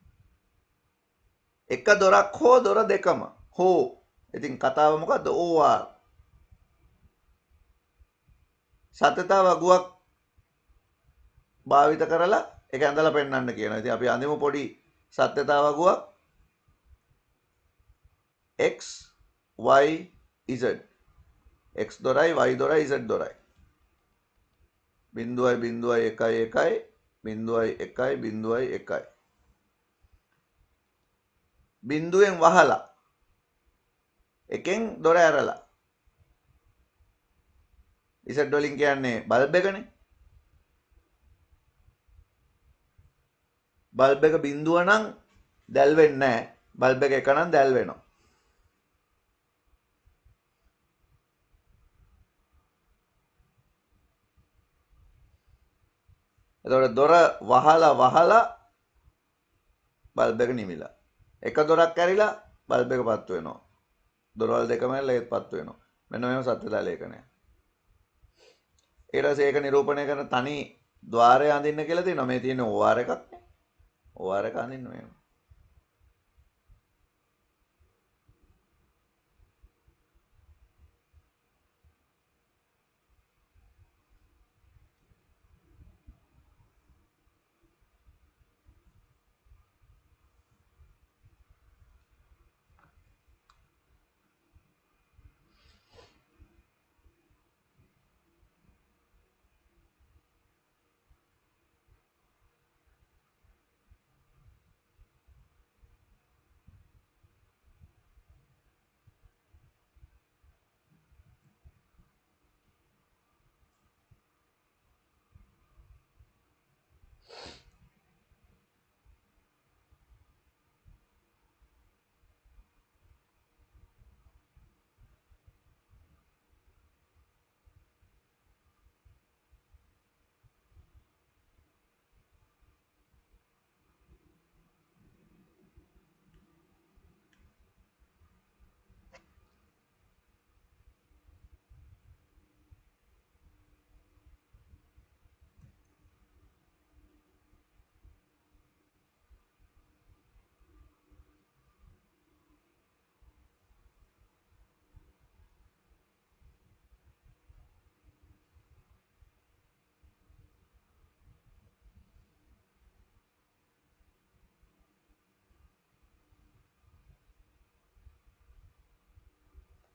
එක දොරක් හෝ දොර දෙකම හෝ. ඉතින් කතාව මොකද්ද? OR. සත්‍යතා වගුවක් භාවිත කරලා ඒක ඇඳලා පෙන්වන්න කියනවා. ඉතින් අපි අඳිමු පොඩි සත්‍යතා වගුවක් X Y Z. X දොරයි Y දොරයි Z දොරයි. 0.1 0.1 බිඳුවෙන් වහලා එකෙන් දොර ඇරලා Z වලින් කියන්නේ බල්බ් එකනේ. බල්බ් එක බිඳුව නම් දැල් වෙන්නේ නැහැ. බල්බ් එක එක නම් දැල් වෙනවා. එතකොට දොර වහලා බල්බ් එක නිවිලා. එක දොරක් ඇරිලා බල්බ් එක පත්තු වෙනවා. දොරවල් දෙකම ඇරිලා ඒත් පත්තු වෙනවා. මෙන්න මේව සත්‍යතා ලේඛනය. ඊට පස්සේ ඒක නිරූපණය කරන තනි ద్వාරය අඳින්න කියලා තියෙනවා. මේ තියෙන OR එකක් නේ. OR එක අඳින්න මේව.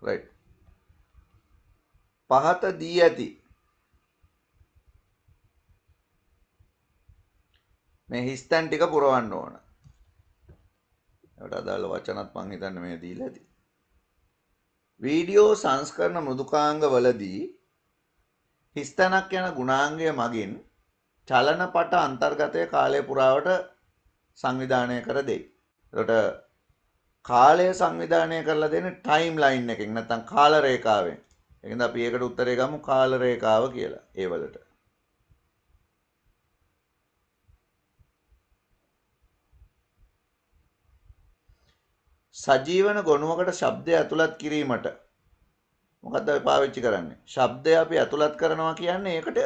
right. පහත දී ඇති මේ හිස්තැන් ටික පුරවන්න ඕන. ඒකට අදාළ වචනත් මං හිතන්නේ මේ දීලා ඇති. වීඩියෝ සංස්කරණ මෘදුකාංග වලදී හිස්තැනක් යන ගුණාංගය මගින් චලනපට අන්තර්ගතය කාලය පුරාවට සංවිධානය කර දෙයි. ඒකට කාලය සංවිධානය කරලා දෙන්නේ ටයිම් ලයින් එකකින් නැත්නම් කාල රේඛාවෙන්. ඒකෙන්ද අපි ඒකට උත්තරේ ගමු කාල රේඛාව කියලා. ඒ වලට. සජීවන ගොනුවකට ශබ්දය ඇතුළත් කිරීමට මොකක්ද අපි පාවිච්චි කරන්නේ? ශබ්දය අපි ඇතුළත් කරනවා කියන්නේ ඒකට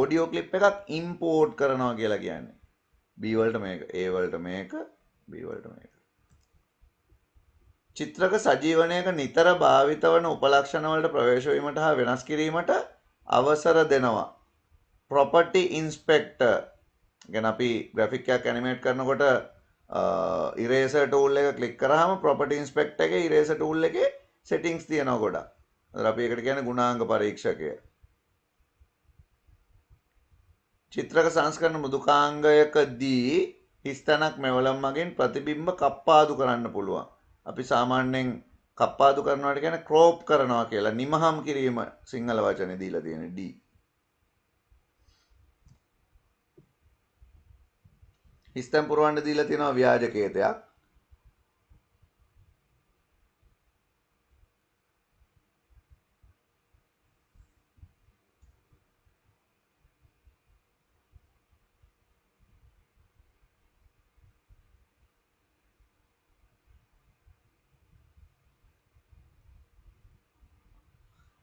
ඔඩියෝ ක්ලිප් එකක් ඉම්පෝර්ට් කරනවා කියලා කියන්නේ. B වලට මේක, A වලට මේක, B වලට මේක. චිත්‍රක සජීවනයක නිතර භාවිත වන උපලක්ෂණ වලට ප්‍රවේශ වීමට හා වෙනස් කිරීමට අවසර දෙනවා. property inspector. ගැන අපි ග්‍රැෆික් එකක් ඇනිමේට් කරනකොට eraser tool එක ක්ලික් කරාම property inspector එකේ eraser tool එකේ settings තියෙනවා ගොඩක්. අර අපි ඒකට කියන්නේ ගුණාංග පරීක්ෂකය. චිත්‍රක සංස්කරණ මෘදුකාංගයකදී හිස්තැනක් මෙවලම් මගින් ප්‍රතිබිම්බ කප්පාදු කරන්න පුළුවන්. අපි සාමාන්‍යයෙන් කප්පාදු කරනවාට කියන්නේ ක්‍රෝප් කරනවා කියලා. නිමහම් කිරීම සිංහල වචනේ දීලා තියෙන D. හිස්තැන් පුරවන්න දීලා තියෙනවා ව්‍යාජකේතයක්.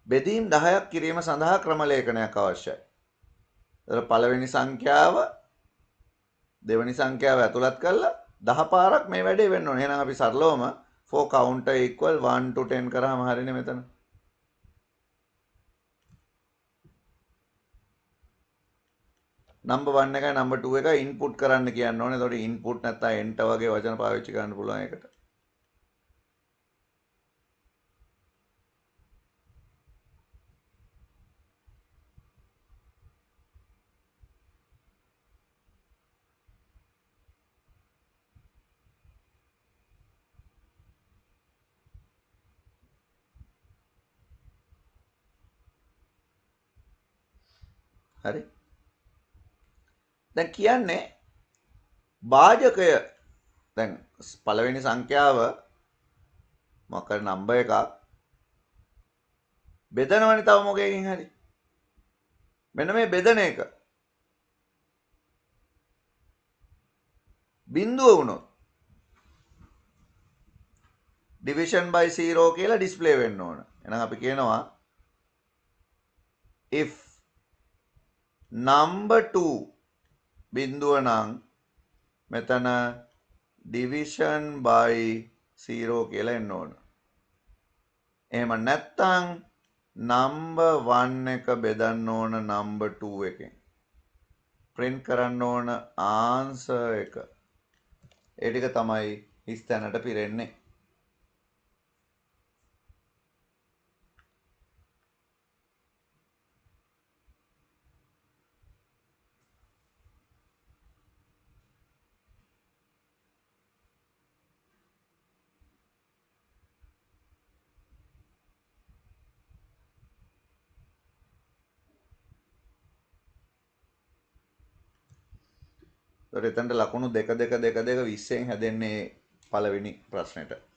බෙදීම් 10ක් කිරීම සඳහා ක්‍රම ලේඛනයක් අවශ්‍යයි. ඒතර පළවෙනි සංඛ්‍යාව දෙවෙනි සංඛ්‍යාව ඇතුළත් කරලා 10 පාරක් මේ වැඩේ වෙන්න ඕනේ. එහෙනම් අපි සරලවම for counter equal 1 to 10 කරාම හරිනේ මෙතන. number 1 එකයි number 2 එකයි input කරන්න කියන්න ඕනේ. එතකොට input නැත්නම් enter වගේ වචන පාවිච්චි කරන්න පුළුවන් ඒකට. හරි. දැන් කියන්නේ භාජකය දැන් පළවෙනි සංඛ්‍යාව මොකක් හරි නම්බර් එකක් බෙදනවනේ තව මොකකින් හරි. මෙන්න මේ බෙදන එක බිඳුව වුණොත් division by 0 කියලා ඩිස්ප්ලේ වෙන්න ඕන. එහෙනම් අපි කියනවා if number 2 බිඳුව නම් මෙතන division by 0 කියලා එන්න ඕන. එහෙම නැත්නම් number 1 එක බෙදන්න ඕන number 2 එකෙන්. print කරන්න ඕන answer එක. ඒ ටික තමයි හිස්තැනට පිරෙන්නේ. එතනට ලකුණු 2 2 2 2 20න් හැදෙන්නේ පළවෙනි ප්‍රශ්නෙට.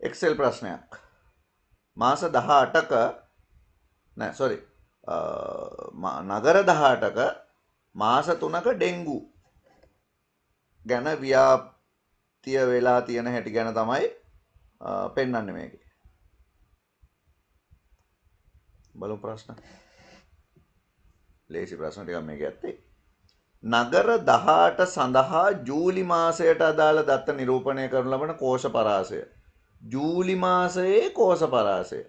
එක්සෙල් ප්‍රශ්නයක්. මාස 18ක නෑ සෝරි නගර 18ක මාස 3ක ඩෙන්ගු ගැන ව්‍යාප්තිය වෙලා තියෙන හැටි ගැන තමයි පෙන්වන්නේ මේකේ. බලමු ප්‍රශ්න. ලේසි ප්‍රශ්න ටිකක් මේකේ ඇත්තේ. නගර 18 සඳහා ජූලි මාසයට අදාළ දත්ත නිරූපණය කරනු ලබන කෝෂ පරාසය. ජූලි මාසයේ කෝෂ පරාසය.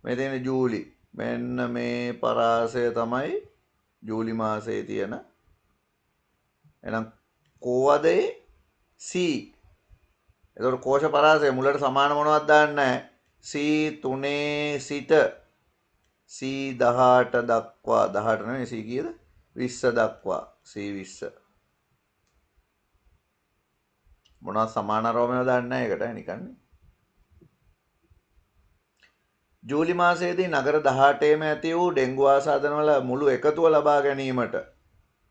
මේ තියෙන ජූලි. මෙන්න මේ පරාසය තමයි ජූලි මාසයේ තියෙන. එහෙනම් කොවද C. එතකොට කෝෂ පරාසය මුලට සමාන මොනවද දාන්නේ නැහැ. C3 සිට C18 දක්වා 18 නෙවෙයි C කීයද? 20 දක්වා C20. මොනවද සමානරෝමයව දාන්නේ නැහැ ඒකට නිකන්. ජූලි මාසයේදී නගර 18ේම ඇති වූ ඩෙන්ගු ආසාදනවල මුළු එකතුව ලබා ගැනීමට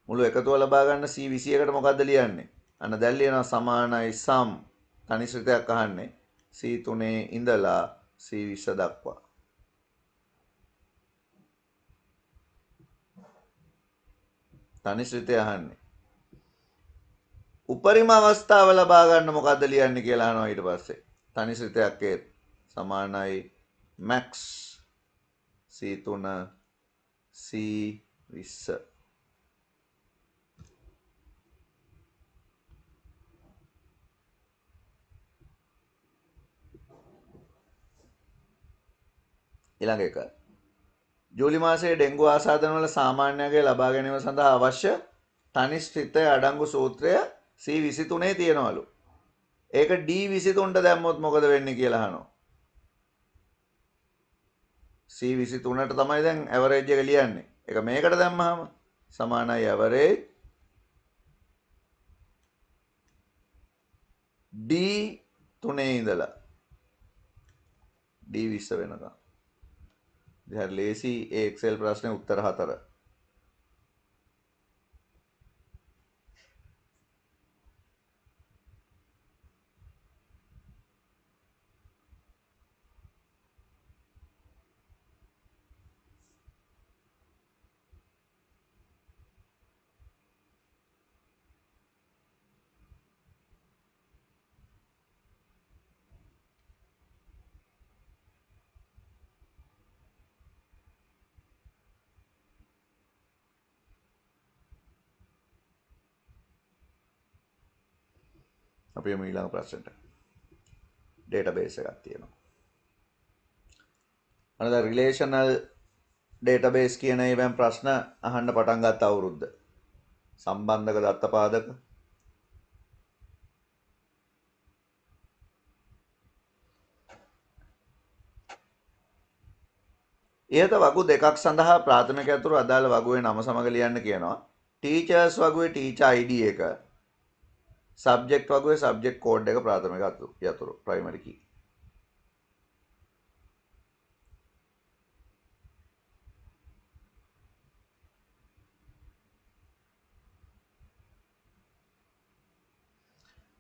මුළු එකතුව ලබා ගන්න C21කට මොකද්ද ලියන්නේ? අන්න දැන් ලියනවා සමානයි සම් තනිශ්‍රිතයක් අහන්නේ C3 ඉඳලා C20 දක්වා. තනිශ්‍රිතය අහන්නේ. උපරිම අවස්ථාව ලබා ගන්න මොකද්ද ලියන්නේ කියලා අහනවා ඊට පස්සේ. තනිශ්‍රිතයක් ඒ සමානයි max C3 C20. ඊළඟ එක. ජූලි මාසයේ ඩෙන්ගු ආසාදනවල සාමාන්‍යගේ ලබා ගැනීම සඳහා අවශ්‍ය තනිශ්‍රිතය අඩංගු සූත්‍රය C23 තියෙනවලු. ඒක D23ට දැම්මොත් මොකද වෙන්නේ කියලා අහනවා. C23ට තමයි දැන් ඇවරේජ් එක ලියන්නේ. ඒක මේකට දැම්මහම සමානයි ඇවරේජ් D3 ඉඳලා D20 වෙනකම්. ඉතින් ලේසි ඒ එක්සෙල් ප්‍රශ්නේ උත්තර 4. අපි යමු ඊළඟ ප්‍රශ්නට. ඩේටාබේස් එකක් තියෙනවා. අනද රිලේෂනල් ඩේටාබේස් කියන ඒවෙන් ප්‍රශ්න අහන්න පටන් ගත්ත අවුරුද්ද. සම්බන්ධක දත්තපාදක ඉහත වගු දෙකක් සඳහා ප්‍රාථමික යතුරු අදාළ වගුවේ නම සමග ලියන්න කියනවා. ටීචර්ස් වගුවේ ටීචර් ID එක, සබ්ජෙක්ට් වගුවේ සබ්ජෙක්ට් කෝඩ් එක ප්‍රාථමික යතුරු ප්‍රයිමරි කී.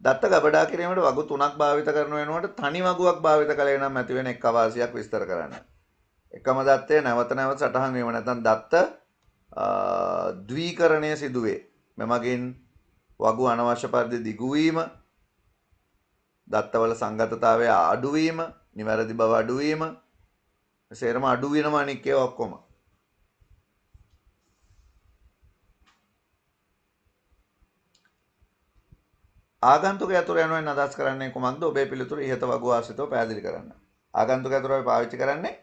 දත්ත ගබඩා කිරීමට වගු 3ක් භාවිත කරන වෙනුවට තනි වගුවක් භාවිත කළේ නම් ඇති වෙන එක් අවාසියක් විස්තර කරන්න. එකම දත්තය නැවත නැවත සටහන් වීම නැත්නම් දත්ත ද්වීකරණය සිදුවේ. මෙමගින් වගු අනවශ්‍ය පරිදි දිගු වීම, දත්තවල සංගතතාවය අඩු වීම, නිවැරදි බව අඩු වීම, සේරම අඩු වෙනවා අනික් ඒවා ඔක්කොම. ආගන්තුක යතුරු යනුවෙන් අදහස් කරන්නේ කුමක්ද? ඔබේ පිළිතුර ඉහත වගු ආශ්‍රිතව පැහැදිලි කරන්න. ආගන්තුක යතුරු අපි පාවිච්චි කරන්නේ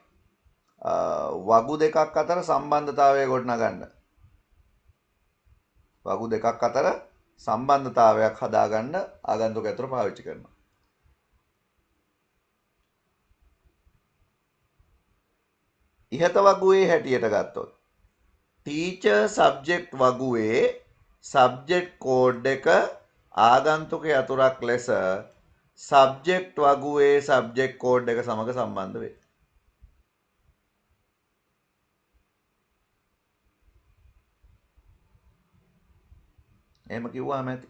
වගු දෙකක් අතර සම්බන්ධතාවය ගොඩනගන්න. වගු දෙකක් අතර සම්බන්ධතාවයක් හදාගන්න ආගන්තුක යතුරු පාවිච්චි කරනවා. ඉහත වගුවේ හැටියට ගත්තොත් ටීචර් සබ්ජෙක්ට් වගුවේ සබ්ජෙක්ට් කෝඩ් එක ආගන්තුක යතුරක් ලෙස සබ්ජෙක්ට් වගුවේ සබ්ජෙක්ට් කෝඩ් එක සමග සම්බන්ධ වේ. එහෙම කිව්වම ඇති.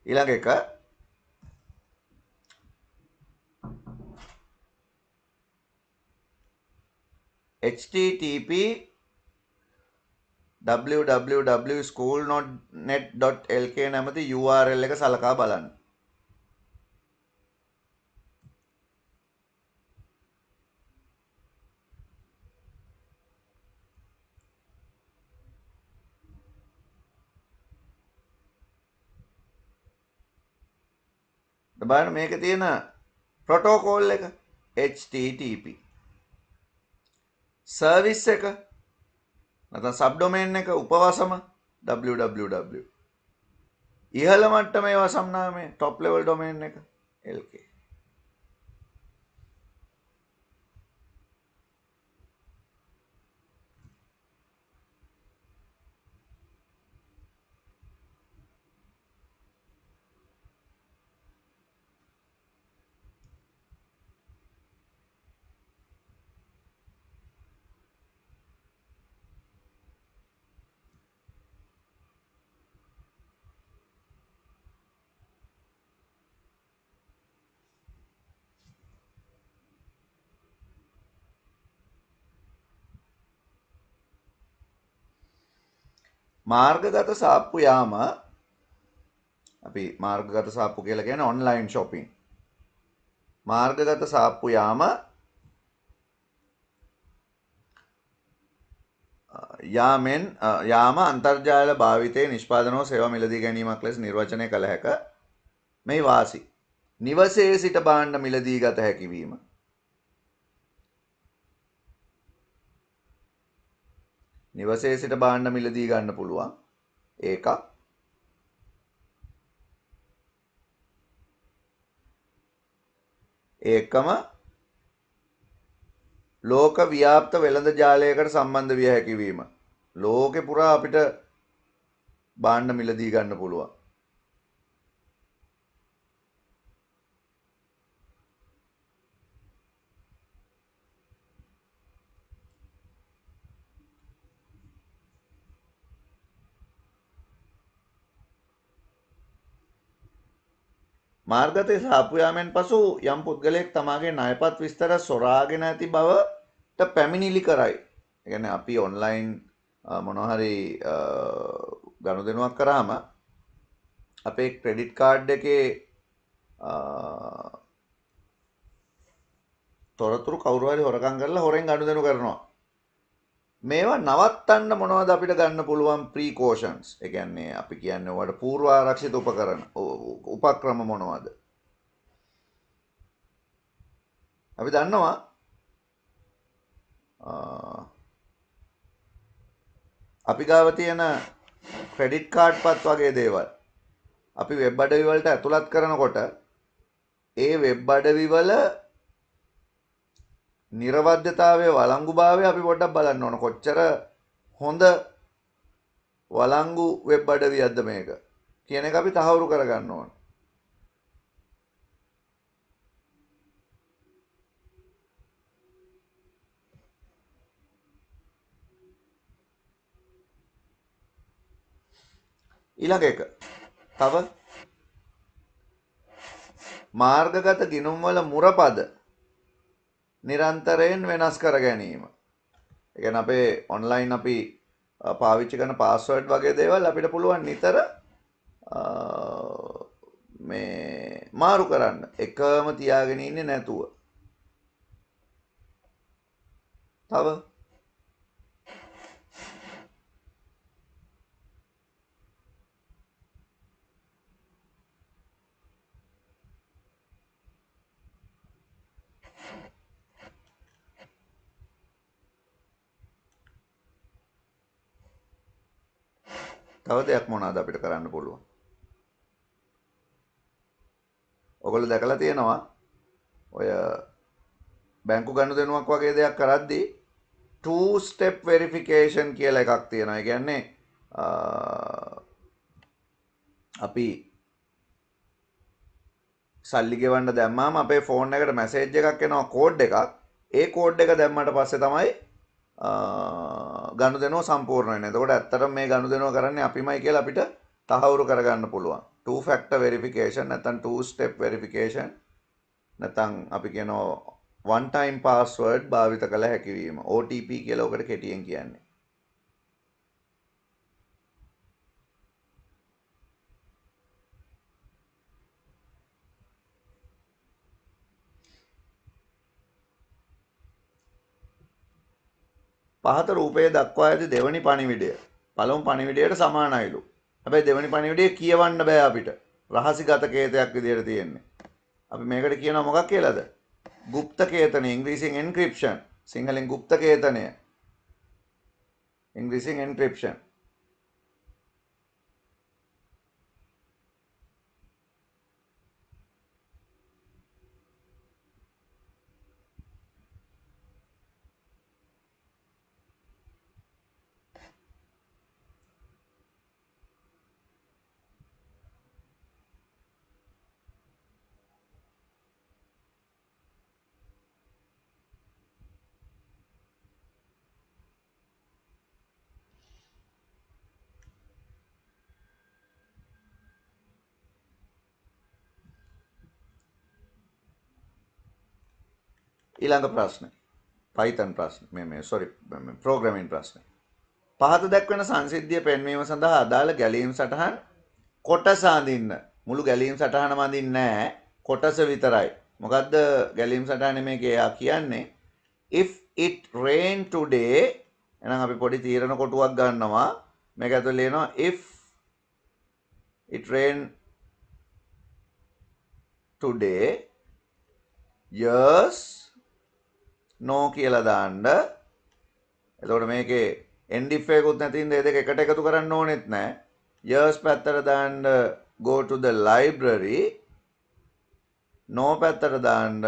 ඊළඟ එක http www.schoolnet.lk නැමැති URL එක සලකා බලන්න. බලන්න මේකේ තියෙන ප්‍රොටෝකෝල් එක http සර්විස් එක නැත්නම් සබ් ඩොමේන් එක උපවසම www ඉහළ මට්ටමේ වසම් නාමය টপ ලෙවල් ඩොමේන් එක lk. මාර්ගගත සාප්පු යාම අපි මාර්ගගත සාප්පු කියලා කියන්නේ ඔන්ලයින් shopping. මාර්ගගත සාප්පු යාම යාම අන්තර්ජාල භාවිතයේ නිෂ්පාදනව සේවා මිලදී ගැනීමක් ලෙස නිර්වචනය කළ හැක. මේ වාසි නිවසේ සිට භාණ්ඩ මිලදී ගත හැකි වීම. නිවසේ සිට භාණ්ඩ මිලදී ගන්න පුළුවන්. ඒක ඒකම ලෝක ව්‍යාප්ත වෙළඳ ජාලයකට සම්බන්ධ විය හැකි වීම. ලෝකෙ පුරා අපිට භාණ්ඩ මිලදී ගන්න පුළුවන්. මාර්ගගත සාප්පු යාමෙන් පසු යම් පුද්ගලයෙක් තමාගේ ණයපත් විස්තර සොරාගෙන ඇති බවට පැමිණිලි කරයි. ඒ කියන්නේ අපි ඔන්ලයින් මොනවා හරි ගනුදෙනුවක් කරාම අපේ ක්‍රෙඩිට් කාඩ් එකේ තොරතුරු කවුරු හරි හොරකම් කරලා හොරෙන් ගනුදෙනු කරනවා. මේවා නවත්තන්න මොනවද අපිට ගන්න පුළුවන් ප්‍රීකෝෂන්ස්? ඒ කියන්නේ අපි කියන්නේ ඔයාලට පූර්ව ආරක්ෂිත උපක්‍රම මොනවද? අපි දන්නවා අපි ගාව තියෙන ක්‍රෙඩිට් කාඩ් පත් වගේ දේවල් අපි වෙබ් අඩවි වලට ඇතුළත් කරනකොට ඒ වෙබ් අඩවි වල නිර්වද්‍යතාවයේ වළංගුභාවය අපි පොඩ්ඩක් බලන්න ඕන. කොච්චර හොඳ වළංගු වෙබ් අඩවියක්ද මේක කියන එක අපි තහවුරු කරගන්න ඕන. ඊළඟ එක තව මාර්ගගත ගිණුම් වල මුරපද නිරන්තරයෙන් වෙනස් කර ගැනීම. ඒ කියන්නේ අපේ ඔන්ලයින් අපි පාවිච්චි කරන පාස්වර්ඩ් වගේ දේවල් අපිට පුළුවන් නිතර මේ මාරු කරන්න. එකම තියාගෙන ඉන්නේ නැතුව. තව දෙයක් මොනවද අපිට කරන්න පුළුවන්? ඔයගොල්ලෝ දැකලා තියෙනවා ඔය බැංකු ගනුදෙනුවක් වගේ දෙයක් කරද්දී 2 step verification කියලා එකක් තියෙනවා. ඒ කියන්නේ අපි සල්ලි ගෙවන්න දැම්මාම අපේ ෆෝන් එකට මැසේජ් එකක් එනවා කෝඩ් එකක්. ඒ කෝඩ් එක දැම්මට පස්සේ තමයි ගනුදෙනුව සම්පූර්ණ වෙන්නේ. එතකොට ඇත්තටම මේ ගනුදෙනුව කරන්නේ අපිමයි කියලා අපිට තහවුරු කරගන්න පුළුවන්. two factor verification නැත්නම් two step verification නැත්නම් අපි කියනවා one time password භාවිත කළ හැකි වීම. OTP කියලා ඔකට කෙටියෙන් කියන්නේ. පහත රූපයේ දක්වා ඇති දෙවනි පණිවිඩය පළමු පණිවිඩයට සමානයිලු. හැබැයි දෙවනි පණිවිඩය කියවන්න බෑ අපිට. රහසිගත කේතයක් විදියට තියෙන්නේ. අපි මේකට කියනවා මොකක් කියලාද? গুপ্ত කේතනය. ඉංග්‍රීසියෙන් එන්ක්‍රිප්ෂන්. සිංහලෙන් গুপ্ত කේතනය. ඉංග්‍රීසියෙන් එන්ක්‍රිප්ෂන්. ඊළඟ ප්‍රශ්න. Python ප්‍රශ්න. programming ප්‍රශ්න. පහත දැක්වෙන සංසිද්ධිය පෙන්වීම සඳහා අදාළ ගැලීම් සටහන් කොටස අඳින්න. මුළු ගැලීම් සටහනම අඳින්නේ නැහැ. කොටස විතරයි. මොකද්ද ගැලීම් සටහනේ මේකේ එයා කියන්නේ? If it rain today එහෙනම් අපි පොඩි තීරණ කොටුවක් ගන්නවා. මේක ඇතුලේ ලියනවා if it rain today yes no කියලා දාන්න. එතකොට මේකේ end if එකකුත් නැති ඉඳ ඒ දෙක එකට එකතු කරන්න ඕනෙත් නැහැ. yes පැත්තට දාන්න go to the library. no පැත්තට දාන්න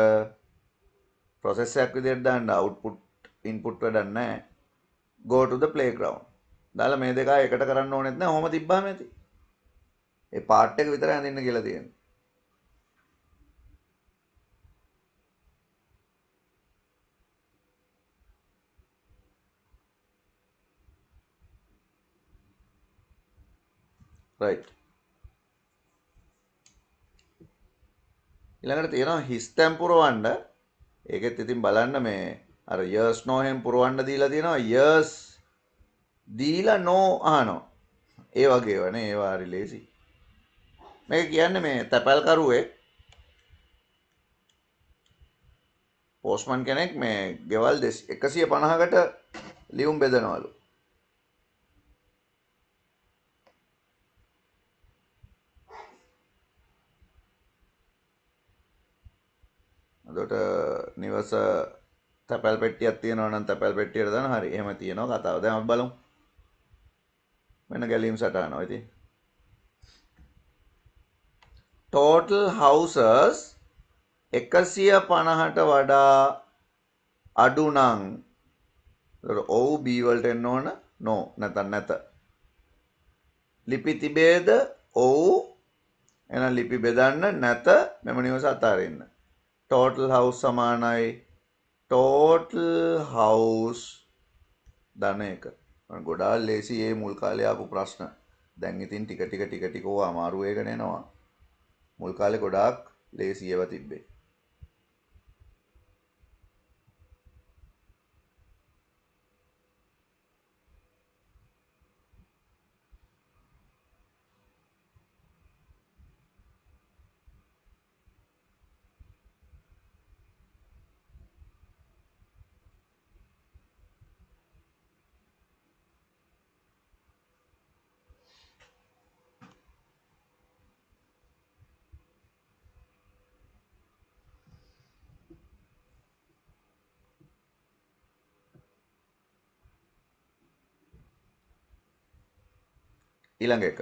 process එකක් විදිහට දාන්න output input වැඩක් නැහැ. go to the playground. දාලා මේ දෙක එකට කරන්න ඕනෙත් නැහැ. ඔහොම තිබ්බාම ඇති. ඒ part එක විතරයි අඳින්න කියලා තියෙන්නේ. right. ඊළඟට තියෙනවා හිස් තැන් පුරවන්න. ඒකෙත් ඉතින් බලන්න මේ අර years no එහෙන් පුරවන්න දීලා තියෙනවා. years දීලා no අහනවා. ඒ වගේ වනේ ඒවා හරි ලේසි. මේක කියන්නේ මේ තැපැල් කරුවේ පෝස්ට්මන් කෙනෙක් මේ ගෙවල් 150කට ලියුම් බෙදනවලු. එතකොට නිවස තැපැල් පෙට්ටියක් තියෙනවා නම් තැපැල් පෙට්ටියට දාන හරි. එහෙම තියෙනවා කතාව. දැන් අපි බලමු. වෙන ගැලීම් සටහන ඔය ඉතින්. total houses 150ට වඩා අඩු නම් එතකොට ඔව් B වලට එන්න ඕන no නැත්නම් නැත. ලිපි තිබේද? ඔව්. එහෙනම් ලිපි බෙදන්න නැත මෙම නිවස අතාරින්න. total house සමානයි total house ධන එක. ගොඩාක් ලේසි මේ මුල් කාලේ ආපු ප්‍රශ්න. දැන් ඉතින් ටික ඕවා අමාරු වෙගෙන එනවා. මුල් කාලේ ගොඩාක් ලේසි ඒවා තිබ්බේ. ඊළඟ එක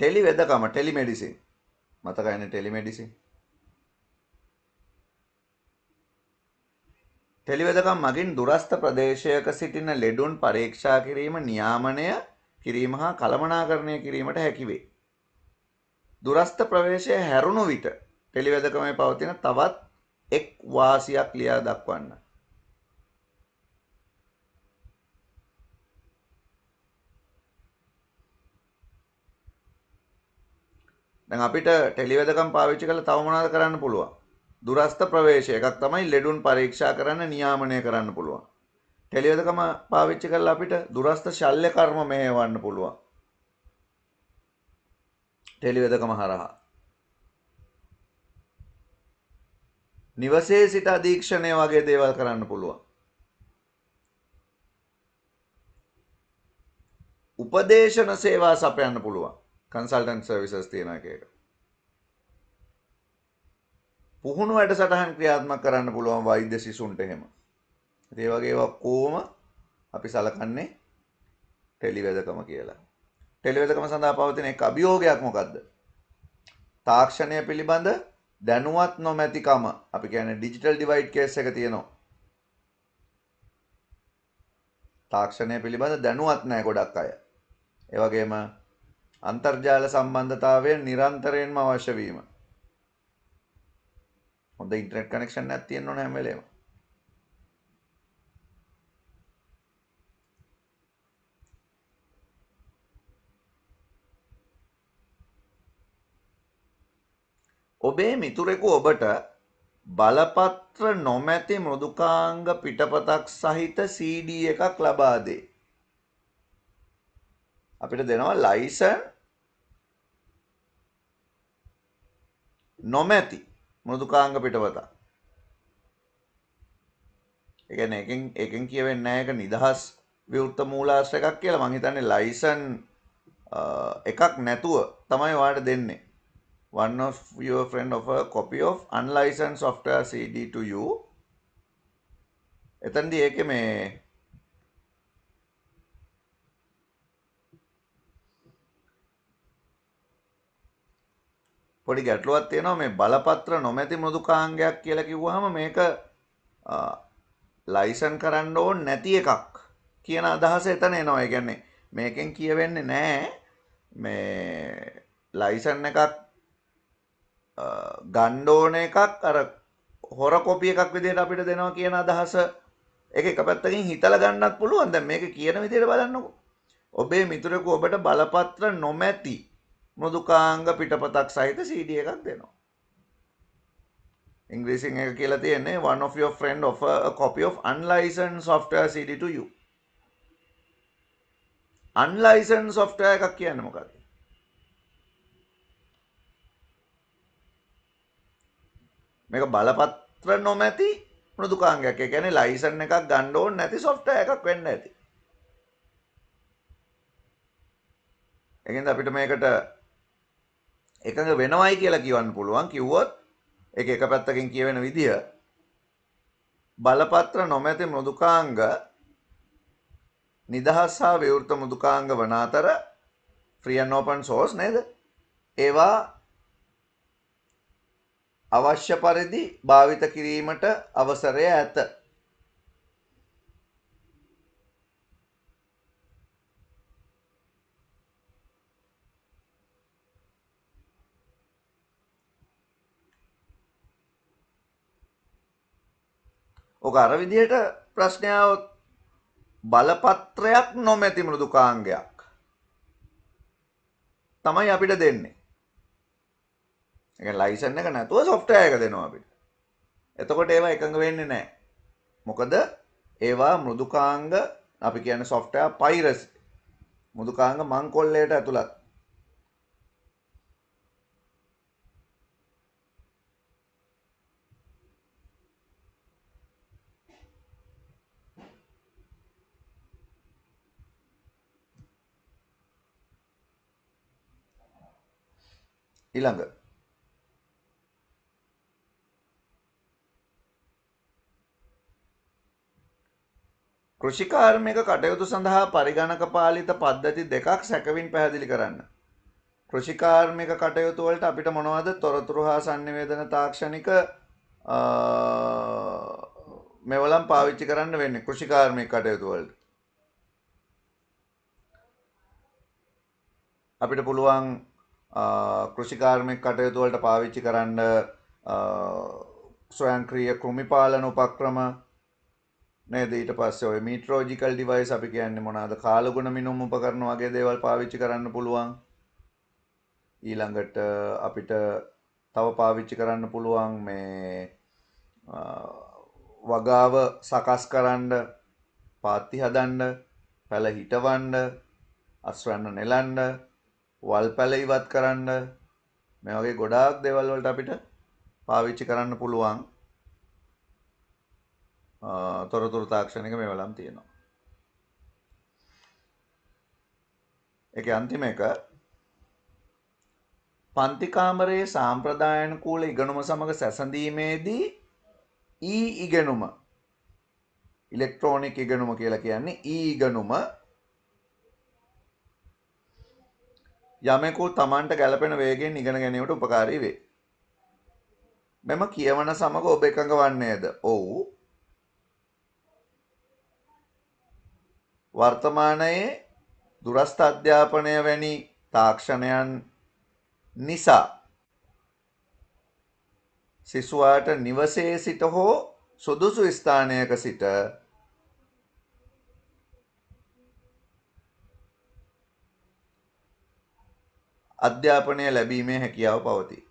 ටෙලි වෙදකම ටෙලිමෙඩිසින් මතකයිනේ ටෙලිමෙඩිසින් ටෙලි වෙදකම මගින් දුරස්ථ ප්‍රදේශයක සිටින ලෙඩුන් පරීක්ෂා කිරීම නියාමනය කිරීම හා කළමනාකරණය කිරීමට හැකි වේ. දුරස්ථ ප්‍රවේශය හැරුණු විට ටෙලි වෙදකමේ පවතින තවත් එක් වාසියක් ලියා දක්වන්න. දැන් අපිට ටෙලිවෙදකම් පාවිච්චි කරලා තව මොනවද කරන්න පුළුවන්? දුරස්ත ප්‍රවේශය එකක් තමයි ලෙඩුන් පරීක්ෂා කරන්න නියාමනය කරන්න පුළුවන්. ටෙලිවෙදකම පාවිච්චි කරලා අපිට දුරස්ත ශල්‍ය කර්ම මෙහෙවන්න පුළුවන්. ටෙලිවෙදකම හරහා. නිවසේ සිට අධීක්ෂණය වගේ දේවල් කරන්න පුළුවන්. උපදේශන සේවා සපයන්න පුළුවන්. කන්සල්ටන්ට් සර්විසස් තියෙන එක. පුහුණු වැඩසටහන් ක්‍රියාත්මක කරන්න පුළුවන් වෛද්‍ය සිසුන්ට එහෙම. ඒ වගේ ඒවා කොහොම අපි සලකන්නේ ටෙලිවෙදකම කියලා. ටෙලිවෙදකම සඳහා පවතින එක් අභියෝගයක් මොකද්ද? තාක්ෂණය පිළිබඳ දැනුවත් නොමැතිකම. අපි කියන්නේ ඩිජිටල් ඩිවයිඩ් කේස් එක තියෙනවා. තාක්ෂණය පිළිබඳ දැනුවත් නැහැ ගොඩක් අය. ඒ වගේම අන්තර්ජාල සම්බන්ධතාවය නිරන්තරයෙන්ම අවශ්‍ය වීම. හොඳ ඉන්ටර්නෙට් කනෙක්ෂන් එකක් තියෙන්න ඕන හැම වෙලේම. ඔබේ මිතුරෙකු ඔබට බලපත්‍ර නොමැති මෘදුකාංග පිටපතක් සහිත CD එකක් ලබා දේ. අපිට දෙනවා ලයිසන් නොමැති මෘදුකාංග පිටපතක්. ඒ කියන්නේ එකෙන් කියවෙන්නේ නැහැ ඒක නිදහස් විවෘත මූලාශ්‍ර එකක් කියලා. මං හිතන්නේ ලයිසන් එකක් නැතුව තමයි ඔයාලට දෙන්නේ. One of your friend offer a copy of unlicensed software CD to you. එතනදී ඒකේ මේ පොඩි ගැටලුවක් තියෙනවා. මේ බලපත්‍ර නොමැති මෘදුකාංගයක් කියලා කිව්වහම මේක ලයිසන් කරන්න ඕන නැති එකක් කියන අදහස එතන එනවා. ඒ කියන්නේ මේකෙන් කියවෙන්නේ නැහැ මේ ලයිසන් එකක් ගන්න ඕන එකක් අර හොර කොපි එකක් විදිහට අපිට දෙනවා කියන අදහස. ඒක එක පැත්තකින් හිතලා ගන්නත් පුළුවන්. දැන් මේක කියන විදිහට බලන්නකෝ. ඔබේ මිතුරෙකු ඔබට බලපත්‍ර නොමැති මෘදුකාංග පිටපතක් සහිත CD එකක් දෙනවා. ඉංග්‍රීසියෙන් එක කියලා තියෙන්නේ one of your friend offer a copy of unlicensed software CD to you. unlicensed software එකක් කියන්නේ මොකක්ද? මේක බලපත්‍ර නොමැති මෘදුකාංගයක්. ඒ කියන්නේ ලයිසන් එකක් ගන්න ඕනේ නැති software එකක් වෙන්න ඇති. ඒකෙන්ද අපිට මේකට එකඟ වෙනවයි කියලා කියවන්න පුළුවන්. කිව්වොත් ඒක එක පැත්තකින් කියවෙන විදිය බලපත්‍ර නොමැති මෘදුකාංග නිදහස් හා විවෘත මෘදුකාංග වන අතර free and open source නේද? ඒවා අවශ්‍ය පරිදි භාවිත කිරීමට අවසරය ඇත. ඔක අර විදිහට ප්‍රශ්නයක් බලපත්‍රයක් නොමැති මෘදුකාංගයක් තමයි අපිට දෙන්නේ. ඒ කියන්නේ ලයිසන් එක නැතුව software එක දෙනවා අපිට. එතකොට ඒවා එකඟ වෙන්නේ නැහැ. මොකද ඒවා මෘදුකාංග අපි කියන්නේ software piracy. මෘදුකාංග මංකොල්ලයට ඇතුළත්. ඊළඟ කෘෂිකාර්මික කටයුතු සඳහා පරිගණක පාලිත පද්ධති දෙකක් සැකවින් පැහැදිලි කරන්න. කෘෂිකාර්මික කටයුතු වලට අපිට මොනවද තොරතුරු හා sannivedana තාක්ෂණික මෙවලම් පාවිච්චි කරන්න වෙන්නේ කෘෂිකාර්මික කටයුතු වලට. අපිට පුළුවන් කෘෂිකාර්මික කටයුතු වලට පාවිච්චි කරන්න ස්වයංක්‍රීය කෘමි පාලන උපක්‍රම නේද? ඊට පස්සේ ඔය meteorological device අපි කියන්නේ මොනවාද? කාලගුණ මිනුම් උපකරණ වගේ දේවල් පාවිච්චි කරන්න පුළුවන්. ඊළඟට අපිට තව පාවිච්චි කරන්න පුළුවන් මේ වගාව සකස් කරන්න, පාත්ති හදන්න, පැල හිටවන්න, අස්වැන්න නෙලන්න, වල් පැල ඉවත් කරන්න, මේ වගේ ගොඩාක් දේවල් වලට අපිට පාවිච්චි කරන්න පුළුවන් තොරතුරු තාක්ෂණික මේවලම් තියෙනවා. ඒකේ අන්තිම එක පන්ති කාමරයේ සාම්ප්‍රදායානුකූල ඉගෙනුම සමග සැසඳීමේදී ඉගෙනුම ඉලෙක්ට්‍රෝනික ඉගෙනුම කියලා කියන්නේ ඉගෙනුම යමෙකු තමන්ට ගැළපෙන වේගයෙන් ඉගෙන ගැනීමට උපකාරී වේ. මෙම කියවන සමග ඔබ එකඟ වන්නේද? ඔව්. වර්තමානයේ දුරස්ථ අධ්‍යාපනය වැනි තාක්ෂණයන් නිසා සිසුවාට නිවසේ සිට හෝ සුදුසු ස්ථානයක සිට අධ්‍යාපනය ලැබීමේ හැකියාව පවතී.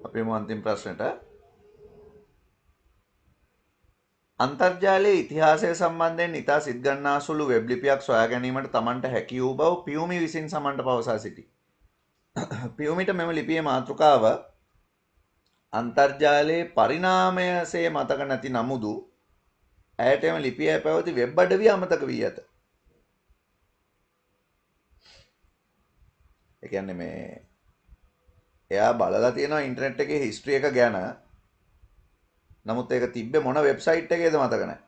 අපි අන්තිම ප්‍රශ්නට අන්තර්ජාලයේ ඉතිහාසය සම්බන්ධයෙන් ඉතා සිත්ගන්නාසුළු වෙබ් ලිපියක් සොයා ගැනීමට තමන්ට හැකි වූ බව පියුමි විසින් සමන්ට පවසා සිටි. පියුමිට මෙම ලිපියේ මාතෘකාව අන්තර්ජාලයේ පරිණාමයසේ මතක නැති නමුදු ඇයට එම ලිපිය පැවති වෙබ් අඩවිය අමතක වී ඇත. ඒ කියන්නේ මේ එයා බලලා තියෙනවා ඉන්ටර්නෙට් එකේ හිස්ටරි එක ගැන. නමුත් ඒක තිබ්බේ මොන වෙබ්සයිට් එකේද මතක නැහැ.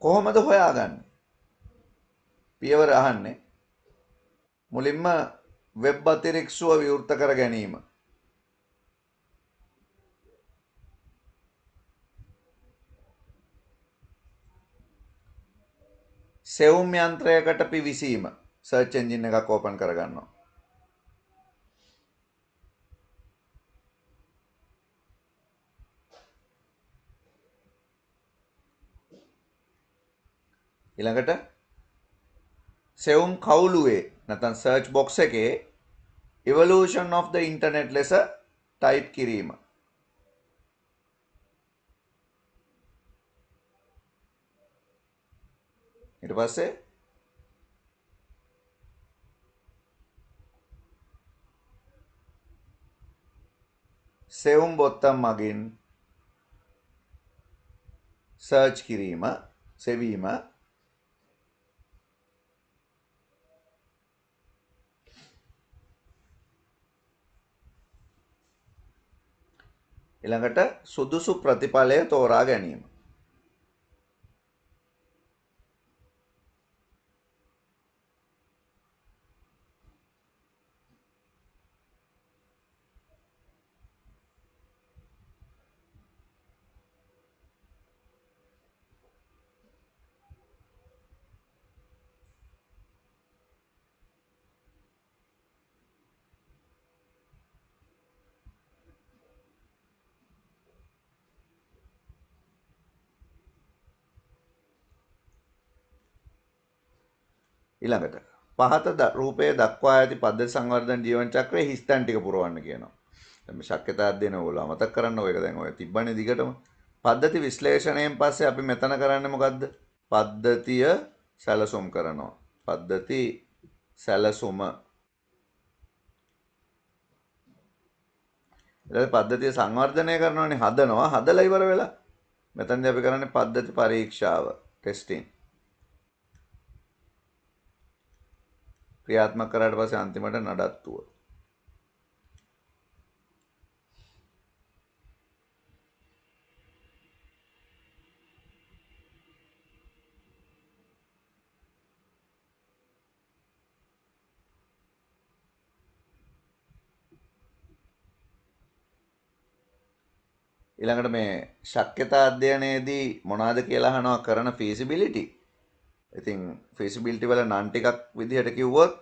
කොහොමද හොයාගන්නේ? පියවර අහන්නේ. මුලින්ම වෙබ් අතිරික්සුව විවෘත කර ගැනීම. සෙවුම් යන්ත්‍රයකට පිවිසීම. සර්ච් එන්ජින් එකක් ඕපන් කරගන්නවා. ඊළඟට සෙවුම් කවුළුවේ නැත්නම් සර්ච් බොක්ස් එකේ evolution of the internet ලෙස ටයිප් කිරීම. ඊට පස්සේ සෙවුම් බොත්තම් මගින් සර්ච් කිරීම, සෙවීම. ඊළඟට සුදුසු ප්‍රතිඵලය තෝරා ගැනීම. ඊළඟට පහත රූපයේ දක්වා ඇති පද්ධති සංවර්ධන ජීවන චක්‍රයේ හිස්තැන් ටික පුරවන්න කියනවා. දැන් මේ ශක්්‍යතා අධ්‍යයන ඕගොල්ලෝ අමතක කරන්න ඔය එක දැන් ඔය තිබ්බනේ දිගටම. පද්ධති විශ්ලේෂණයෙන් පස්සේ අපි මෙතන කරන්නේ මොකද්ද? පද්ධතිය සැලසුම් කරනවා. පද්ධති සැලසුම. ඊළඟ පද්ධතිය සංවර්ධනය කරනවානේ හදනවා. හදලා ඉවර වෙලා. මෙතනදී අපි කරන්නේ පද්ධති පරීක්ෂාව. ටෙස්ටිං. ක්‍රියාත්මක කරාට පස්සේ අන්තිමට නඩත්තුව. ඊළඟට මේ ශක්්‍යතා අධ්‍යයනයේදී මොනවාද කියලා අහනවා කරන feasibility. ඉතින් feasibility වල නම් ටිකක් විදිහට කිව්වොත්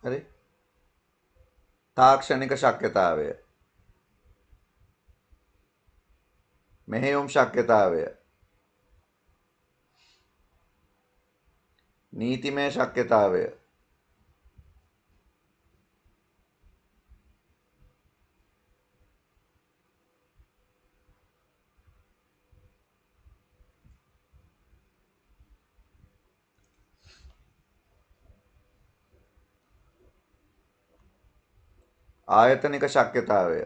හරි තාක්ෂණික ශක්්‍යතාවය, මෙහෙයුම් ශක්්‍යතාවය, නීතිමය ශක්්‍යතාවය, ආයතනික ශක්්‍යතාවය,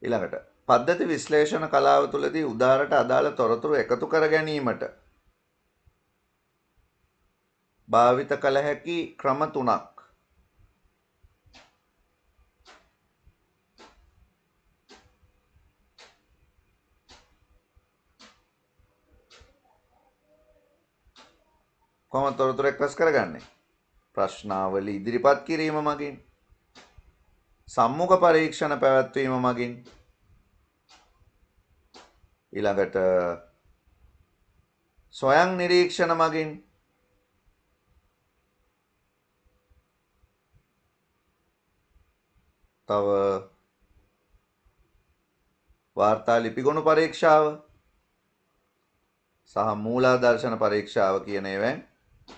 ඊළඟට පද්ධති විශ්ලේෂණ කලාව තුළදී උදාහරණට අදාළ තොරතුරු එකතු කර ගැනීමට භාවිත කළ හැකි ක්‍රම තුනක්. කොහොමද තොරතුරු එක්රැස් කරගන්නේ? ප්‍රශ්නාවලි ඉදිරිපත් කිරීම මගින්, සම්මුඛ පරීක්ෂණ පැවැත්වීම මගින්, ඊළඟට ස්වයං නිරීක්ෂණ මගින්, තව වාර්තා ලිපිගොනු පරීක්ෂාව සහ මූලාදර්ශන පරීක්ෂාව කියන ඒවායින්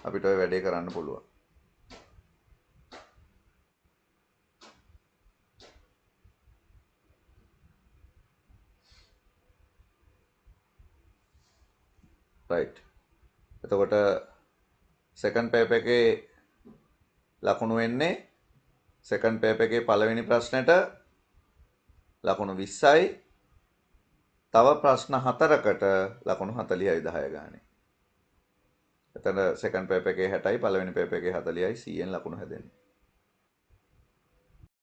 අපිට ඔය වැඩේ කරන්න පුළුවන්. right. එතකොට සෙකන්ඩ් පේපර් එකේ ලකුණු වෙන්නේ සෙකන්ඩ් පේපර් එකේ පළවෙනි ප්‍රශ්නෙට ලකුණු 20යි. තව ප්‍රශ්න 4කට ලකුණු 40යි 10 ගානේ. එතන සෙකන්ඩ් පේපර් එකේ 60යි පළවෙනි පේපර් එකේ 40යි 100න් ලකුණු හැදෙන්නේ.